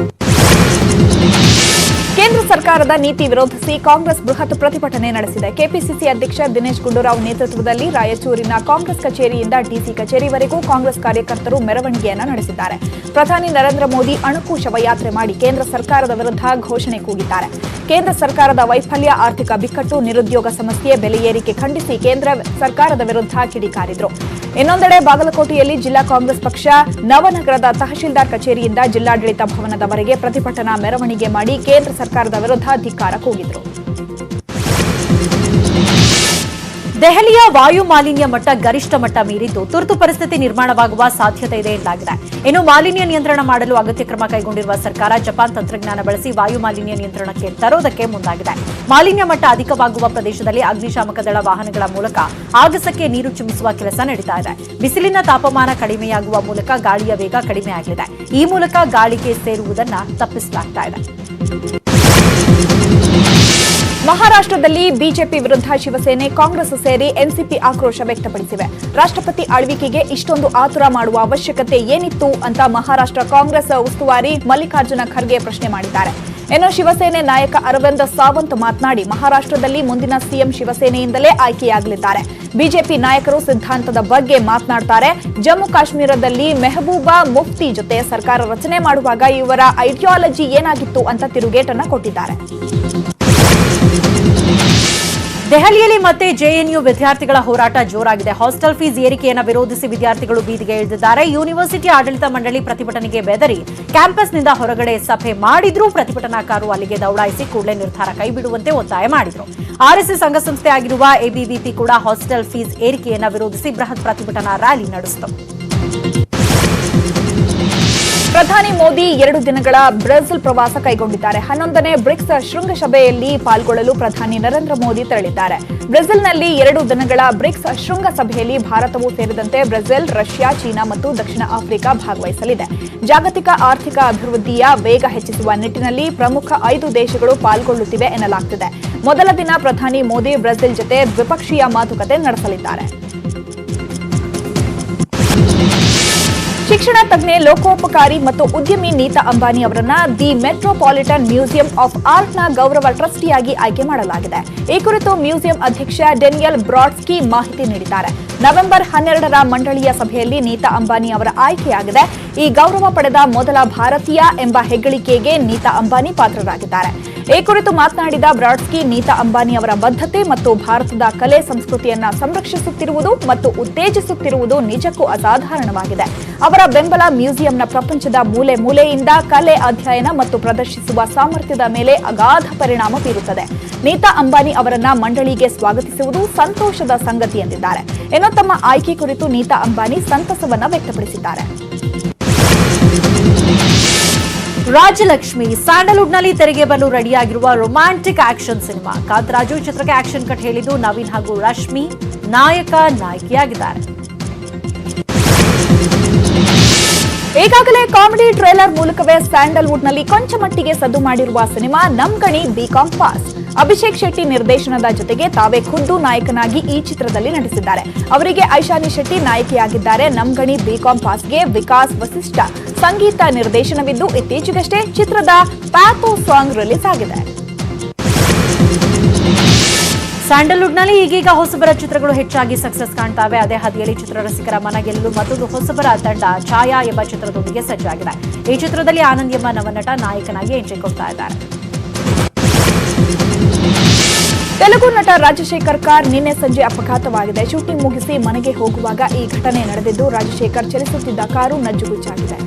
Speaker 2: ಕೇಂದ್ರ ಸರ್ಕಾರದ ನೀತಿ ವಿರೋಧಿಸಿ ಕಾಂಗ್ರೆಸ್ ಬೃಹತ್ ಪ್ರತಿಭಟನೆ ನಡೆಸಿದೆ. ಕೆಪಿಸಿಸಿ ಅಧ್ಯಕ್ಷ ದಿನೇಶ್ ಗುಂಡೂರಾವ್ ನೇತೃತ್ವದಲ್ಲಿ ರಾಯಚೂರಿನ ಕಾಂಗ್ರೆಸ್ ಕಚೇರಿಯಿಂದ ಡಿಸಿ ಕಚೇರಿವರೆಗೂ ಕಾಂಗ್ರೆಸ್ ಕಾರ್ಯಕರ್ತರು ಮೆರವಣಿಗೆಯನ್ನು ನಡೆಸಿದ್ದಾರೆ. ಪ್ರಧಾನಿ ನರೇಂದ್ರ ಮೋದಿ ಅಣುಕು ಶವಯಾತ್ರೆ ಮಾಡಿ ಕೇಂದ್ರ ಸರ್ಕಾರದ ವಿರುದ್ಧ ಘೋಷಣೆ ಕೂಗಿದ್ದಾರೆ. ಕೇಂದ್ರ ಸರ್ಕಾರದ ವೈಫಲ್ಯ, ಆರ್ಥಿಕ ಬಿಕ್ಕಟ್ಟು, ನಿರುದ್ಯೋಗ ಸಮಸ್ಯೆ, ಬೆಲೆ ಏರಿಕೆ ಖಂಡಿಸಿ ಕೇಂದ್ರ ಸರ್ಕಾರದ ವಿರುದ್ಧ ಕಿಡಿಕಾರಿದ್ರು. ಇನ್ನೊಂದೆಡೆ ಬಾಗಲಕೋಟೆಯಲ್ಲಿ ಜಿಲ್ಲಾ ಕಾಂಗ್ರೆಸ್ ಪಕ್ಷ ನವನಗರದ ತಹಶೀಲ್ದಾರ್ ಕಚೇರಿಯಿಂದ ಜಿಲ್ಲಾಡಳಿತ ಭವನದವರೆಗೆ ಪ್ರತಿಭಟನಾ ಮೆರವಣಿಗೆ ಮಾಡಿ ಕೇಂದ್ರ ಸರ್ಕಾರದ ವಿರುದ್ಧ ಧಿಕ್ಕಾರ ಕೂಗಿದ್ರು.
Speaker 1: ದೆಹಲಿಯ ವಾಯು ಮಾಲಿನ್ಯ ಮಟ್ಟ ಗರಿಷ್ಠ ಮಟ್ಟ ಮೀರಿದ್ದು ತುರ್ತು ಪರಿಸ್ಥಿತಿ ನಿರ್ಮಾಣವಾಗುವ ಸಾಧ್ಯತೆ ಇದೆ ಎಂದಾಗಿದೆ. ಇನ್ನು ಮಾಲಿನ್ಯ ನಿಯಂತ್ರಣ ಮಾಡಲು ಅಗತ್ಯ ಕ್ರಮ ಕೈಗೊಂಡಿರುವ ಸರ್ಕಾರ ಜಪಾನ್ ತಂತ್ರಜ್ಞಾನ ಬಳಸಿ ವಾಯು ಮಾಲಿನ್ಯ ನಿಯಂತ್ರಣಕ್ಕೆ ತರೋದಕ್ಕೆ ಮುಂದಾಗಿದೆ. ಮಾಲಿನ್ಯ ಮಟ್ಟ ಅಧಿಕವಾಗುವ ಪ್ರದೇಶದಲ್ಲಿ ಅಗ್ನಿಶಾಮಕ ದಳ ವಾಹನಗಳ ಮೂಲಕ ಆಗಸಕ್ಕೆ ನೀರು ಚಿಮ್ಮಿಸುವ ಕೆಲಸ ನಡೀತಾ ಇದೆ. ಬಿಸಿಲಿನ ತಾಪಮಾನ ಕಡಿಮೆಯಾಗುವ ಮೂಲಕ ಗಾಳಿಯ ವೇಗ ಕಡಿಮೆಯಾಗಲಿದೆ. ಈ ಮೂಲಕ ಗಾಳಿಗೆ ಸೇರುವುದನ್ನು ತಪ್ಪಿಸಲಾಗ್ತಾ ಇದೆ.
Speaker 2: ಮಹಾರಾಷ್ಟ್ರದಲ್ಲಿ ಬಿಜೆಪಿ ವಿರುದ್ಧ ಶಿವಸೇನೆ, ಕಾಂಗ್ರೆಸ್ ಸೇರಿ ಎನ್ಸಿಪಿ ಆಕ್ರೋಶ ವ್ಯಕ್ತಪಡಿಸಿವೆ. ರಾಷ್ಟ್ರಪತಿ ಆಳ್ವಿಕೆಗೆ ಇಷ್ಟೊಂದು ಆತುರ ಮಾಡುವ ಅವಶ್ಯಕತೆ ಏನಿತ್ತು ಅಂತ ಮಹಾರಾಷ್ಟ್ರ ಕಾಂಗ್ರೆಸ್ ಉಸ್ತುವಾರಿ ಮಲ್ಲಿಕಾರ್ಜುನ ಖರ್ಗೆ ಪ್ರಶ್ನೆ ಮಾಡಿದ್ದಾರೆ. ಇನ್ನು ಶಿವಸೇನೆ ನಾಯಕ ಅರವಿಂದ್ ಸಾವಂತ್ ಮಾತನಾಡಿ ಮಹಾರಾಷ್ಟ್ರದಲ್ಲಿ ಮುಂದಿನ ಸಿಎಂ ಶಿವಸೇನೆಯಿಂದಲೇ ಆಯ್ಕೆಯಾಗಲಿದ್ದಾರೆ. ಬಿಜೆಪಿ ನಾಯಕರು ಸಿದ್ಧಾಂತದ ಬಗ್ಗೆ ಮಾತನಾಡ್ತಾರೆ. ಜಮ್ಮು ಕಾಶ್ಮೀರದಲ್ಲಿ ಮೆಹಬೂಬಾ ಮುಫ್ತಿ ಜೊತೆ ಸರ್ಕಾರ ರಚನೆ ಮಾಡುವಾಗ ಇವರ ಐಡಿಯಾಲಜಿ ಏನಾಗಿತ್ತು ಅಂತ ತಿರುಗೇಟನ್ನ ಕೊಟ್ಟಿದ್ದಾರೆ.
Speaker 1: ದೆಹಲಿಯಲ್ಲಿ ಮತ್ತೆ ಜೆಎನ್ಯು ವಿದ್ಯಾರ್ಥಿಗಳ ಹೋರಾಟ ಜೋರಾಗಿದೆ. ಹಾಸ್ಟೆಲ್ ಫೀಸ್ ಏರಿಕೆಯನ್ನು ವಿರೋಧಿಸಿ ವಿದ್ಯಾರ್ಥಿಗಳು ಬೀದಿಗೆ ಇಳಿದಿದ್ದಾರೆ. ಯೂನಿವರ್ಸಿಟಿ ಆಡಳಿತ ಮಂಡಳಿ ಪ್ರತಿಭಟನೆಗೆ ಬೆದರಿ ಕ್ಯಾಂಪಸ್ನಿಂದ ಹೊರಗಡೆ ಸಭೆ ಮಾಡಿದ್ರೂ ಪ್ರತಿಭಟನಾಕಾರರು ಅಲ್ಲಿಗೆ ದೌಡಾಯಿಸಿ ಕೂಡಲೇ ನಿರ್ಧಾರ ಕೈಬಿಡುವಂತೆ ಒತ್ತಾಯ ಮಾಡಿದರು. ಆರ್ಎಸ್ಎಸ್ ಅಂಗಸಂಸ್ಥೆ ಆಗಿರುವ ಎಬಿವಿಪಿ ಕೂಡ ಹಾಸ್ಟೆಲ್ ಫೀಸ್ ಏರಿಕೆಯನ್ನು ವಿರೋಧಿಸಿ ಬೃಹತ್ ಪ್ರತಿಭಟನಾ ರ್ಯಾಲಿ ನಡೆಸಿತು.
Speaker 2: ಪ್ರಧಾನಿ ಮೋದಿ 2 ದಿನಗಳ ಬ್ರೆಜಿಲ್ ಪ್ರವಾಸ ಕೈಗೊಂಡಿದ್ದಾರೆ. 11ನೇ ಬ್ರಿಕ್ಸ್ ಶೃಂಗಸಭೆಯಲ್ಲಿ ಪಾಲ್ಗೊಳ್ಳಲು ಪ್ರಧಾನಿ ನರೇಂದ್ರ ಮೋದಿ ತೆರಳಿದ್ದಾರೆ. ಬ್ರೆಜಿಲ್ನಲ್ಲಿ 2 ದಿನಗಳ ಬ್ರಿಕ್ಸ್ ಶೃಂಗಸಭೆಯಲ್ಲಿ ಭಾರತವೂ ಸೇರಿದಂತೆ ಬ್ರೆಜಿಲ್, ರಷ್ಯಾ, ಚೀನಾ ಮತ್ತು ದಕ್ಷಿಣ ಆಫ್ರಿಕಾ ಭಾಗವಹಿಸಲಿದೆ. ಜಾಗತಿಕ ಆರ್ಥಿಕ ಅಭಿವೃದ್ಧಿಯ ವೇಗ ಹೆಚ್ಚಿಸುವ ನಿಟ್ಟಿನಲ್ಲಿ ಪ್ರಮುಖ 5 ದೇಶಗಳು ಪಾಲ್ಗೊಳ್ಳುತ್ತಿವೆ ಎನ್ನಲಾಗುತ್ತಿದೆ. ಮೊದಲ ದಿನ ಪ್ರಧಾನಿ ಮೋದಿ ಬ್ರೆಜಿಲ್ ಜೊತೆ ದ್ವಿಪಕ್ಷೀಯ ಮಾತುಕತೆ ನಡೆಸಲಿದ್ದಾರೆ. ಶಿಕ್ಷಣ ತಜ್ಞೆ, ಲೋಕೋಪಕಾರಿ ಮತ್ತು ಉದ್ಯಮಿ ನೀತಾ ಅಂಬಾನಿ ಅವರನ್ನ ದಿ ಮೆಟ್ರೋಪಾಲಿಟನ್ ಮ್ಯೂಸಿಯಂ ಆಫ್ ಆರ್ಟ್ನ ಗೌರವ ಟ್ರಸ್ಟಿಯಾಗಿ ಆಯ್ಕೆ ಮಾಡಲಾಗಿದೆ. ಈ ಕುರಿತು ಮ್ಯೂಸಿಯಂ ಅಧ್ಯಕ್ಷ ಡೇನಿಯಲ್ ಬ್ರಾಡ್ಸ್ಕಿ ಮಾಹಿತಿ ನೀಡಿದ್ದಾರೆ. ನವೆಂಬರ್ 12ರ ಮಂಡಳಿಯ ಸಭೆಯಲ್ಲಿ ನೀತಾ ಅಂಬಾನಿ ಅವರ ಆಯ್ಕೆಯಾಗಿದೆ. ಈ ಗೌರವ ಪಡೆದ ಮೊದಲ ಭಾರತೀಯ ಎಂಬ ಹೆಗ್ಗಳಿಕೆಗೆ ನೀತಾ ಅಂಬಾನಿ ಪಾತ್ರರಾಗಿದ್ದಾರೆ. ಈ ಕುರಿತು ಮಾತನಾಡಿದ ಬ್ರಾಡ್ಸ್ಕಿ, ನೀತಾ ಅಂಬಾನಿ ಅವರ ಬದ್ಧತೆ ಮತ್ತು ಭಾರತದ ಕಲೆ ಸಂಸ್ಕೃತಿಯನ್ನ ಸಂರಕ್ಷಿಸುತ್ತಿರುವುದು ಮತ್ತು ಉತ್ತೇಜಿಸುತ್ತಿರುವುದು ನಿಜಕ್ಕೂ ಅಸಾಧಾರಣವಾಗಿದೆ. ಅವರ ಬೆಂಬಲ ಮ್ಯೂಸಿಯಂನ ಪ್ರಪಂಚದ ಮೂಲೆ ಮೂಲೆಯಿಂದ ಕಲೆ ಅಧ್ಯಯನ ಮತ್ತು ಪ್ರದರ್ಶಿಸುವ ಸಾಮರ್ಥ್ಯದ ಮೇಲೆ ಅಗಾಧ ಪರಿಣಾಮ ಬೀರುತ್ತದೆ. ನೀತಾ ಅಂಬಾನಿ ಅವರನ್ನ ಮಂಡಳಿಗೆ ಸ್ವಾಗತಿಸುವುದು ಸಂತೋಷದ ಸಂಗತಿ ಎಂದಿದ್ದಾರೆ. ಇನ್ನು ತಮ್ಮ ಆಯ್ಕೆ ಕುರಿತು ನೀತಾ ಅಂಬಾನಿ ಸಂತಸವನ್ನ ವ್ಯಕ್ತಪಡಿಸಿದ್ದಾರೆ.
Speaker 1: ರಾಜಲಕ್ಷ್ಮಿ ಸ್ಯಾಂಡಲ್ವುಡ್ನಲ್ಲಿ ತೆರೆಗೆ ಬರಲು ರೆಡಿಯಾಗಿರುವ ರೊಮ್ಯಾಂಟಿಕ್ ಆಕ್ಷನ್ ಸಿನಿಮಾ. ಕಾಂತರಾಜು ಚಿತ್ರಕ್ಕೆ ಆಕ್ಷನ್ ಕಟ್ ಹೇಳಿದ್ದು ನವೀನ್ ಹಾಗೂ ರಶ್ಮಿ ನಾಯಕ ನಾಯಕಿಯಾಗಿದ್ದಾರೆ.
Speaker 2: ಈಗಾಗಲೇ ಕಾಮಿಡಿ ಟ್ರೇಲರ್ ಮೂಲಕವೇ ಸ್ಯಾಂಡಲ್ವುಡ್ನಲ್ಲಿ ಕೊಂಚ ಮಟ್ಟಿಗೆ ಸದ್ದು ಮಾಡಿರುವ ಸಿನಿಮಾ ನಮ್ ಗಣಿ ಬಿಕಾಂ ಪಾಸ್. ಅಭಿಷೇಕ್ ಶೆಟ್ಟಿ ನಿರ್ದೇಶನದ ಜೊತೆಗೆ ತಾವೇ ಖುದ್ದು ನಾಯಕನಾಗಿ ಈ ಚಿತ್ರದಲ್ಲಿ ನಟಿಸಿದ್ದಾರೆ. ಅವರಿಗೆ ಐಶಾನಿ ಶೆಟ್ಟಿ ನಾಯಕಿಯಾಗಿದ್ದಾರೆ. ನಮ್ ಗಣಿ ಬಿಕಾಂ ಪಾಸ್ಗೆ ವಿಕಾಸ್ ವಸಿಷ್ಠ ಸಂಗೀತ ನಿರ್ದೇಶನವಿದ್ದು ಇತ್ತೀಚೆಗಷ್ಟೇ ಚಿತ್ರದ ಪ್ಯಾಥೋ ಸಾಂಗ್ ರಿಲೀಸ್ ಆಗಿದೆ.
Speaker 1: ಸ್ಯಾಂಡಲ್ವುಡ್ನಲ್ಲಿ ಈಗೀಗ ಹೊಸಬರ ಚಿತ್ರಗಳು ಹೆಚ್ಚಾಗಿ ಸಕ್ಸಸ್ ಕಾಣ್ತಾವೆ. ಅದೇ ಹಾದಿಯಲ್ಲಿ ಚಿತ್ರರಸಿಕರ ಮನ ಗೆಲ್ಲಲು ಮತ್ತೊಂದು ಹೊಸಬರ ತಂಡ ಛಾಯಾ ಎಂಬ ಚಿತ್ರದೊಂದಿಗೆ ಸಜ್ಜಾಗಿದೆ. ಈ ಚಿತ್ರದಲ್ಲಿ ಆನಂದ್ ಎಂಬ ನವನಟ ನಾಯಕನಾಗಿ ಎಂಟ್ರಿ ಕೊಡ್ತಾ ಇದ್ದಾರೆ.
Speaker 2: ತೆಲುಗು ನಟ ರಾಜಶೇಖರ್ ಕಾರ್ ನಿನ್ನೆ ಸಂಜೆ ಅಪಘಾತವಾಗಿದೆ. ಶೂಟಿಂಗ್ ಮುಗಿಸಿ ಮನೆಗೆ ಹೋಗುವಾಗ ಈ ಘಟನೆ ನಡೆದಿದ್ದು ರಾಜಶೇಖರ್ ಚಲಿಸುತ್ತಿದ್ದ ಕಾರು ನಜ್ಜುಗುಜ್ಜಾಗಿದೆ.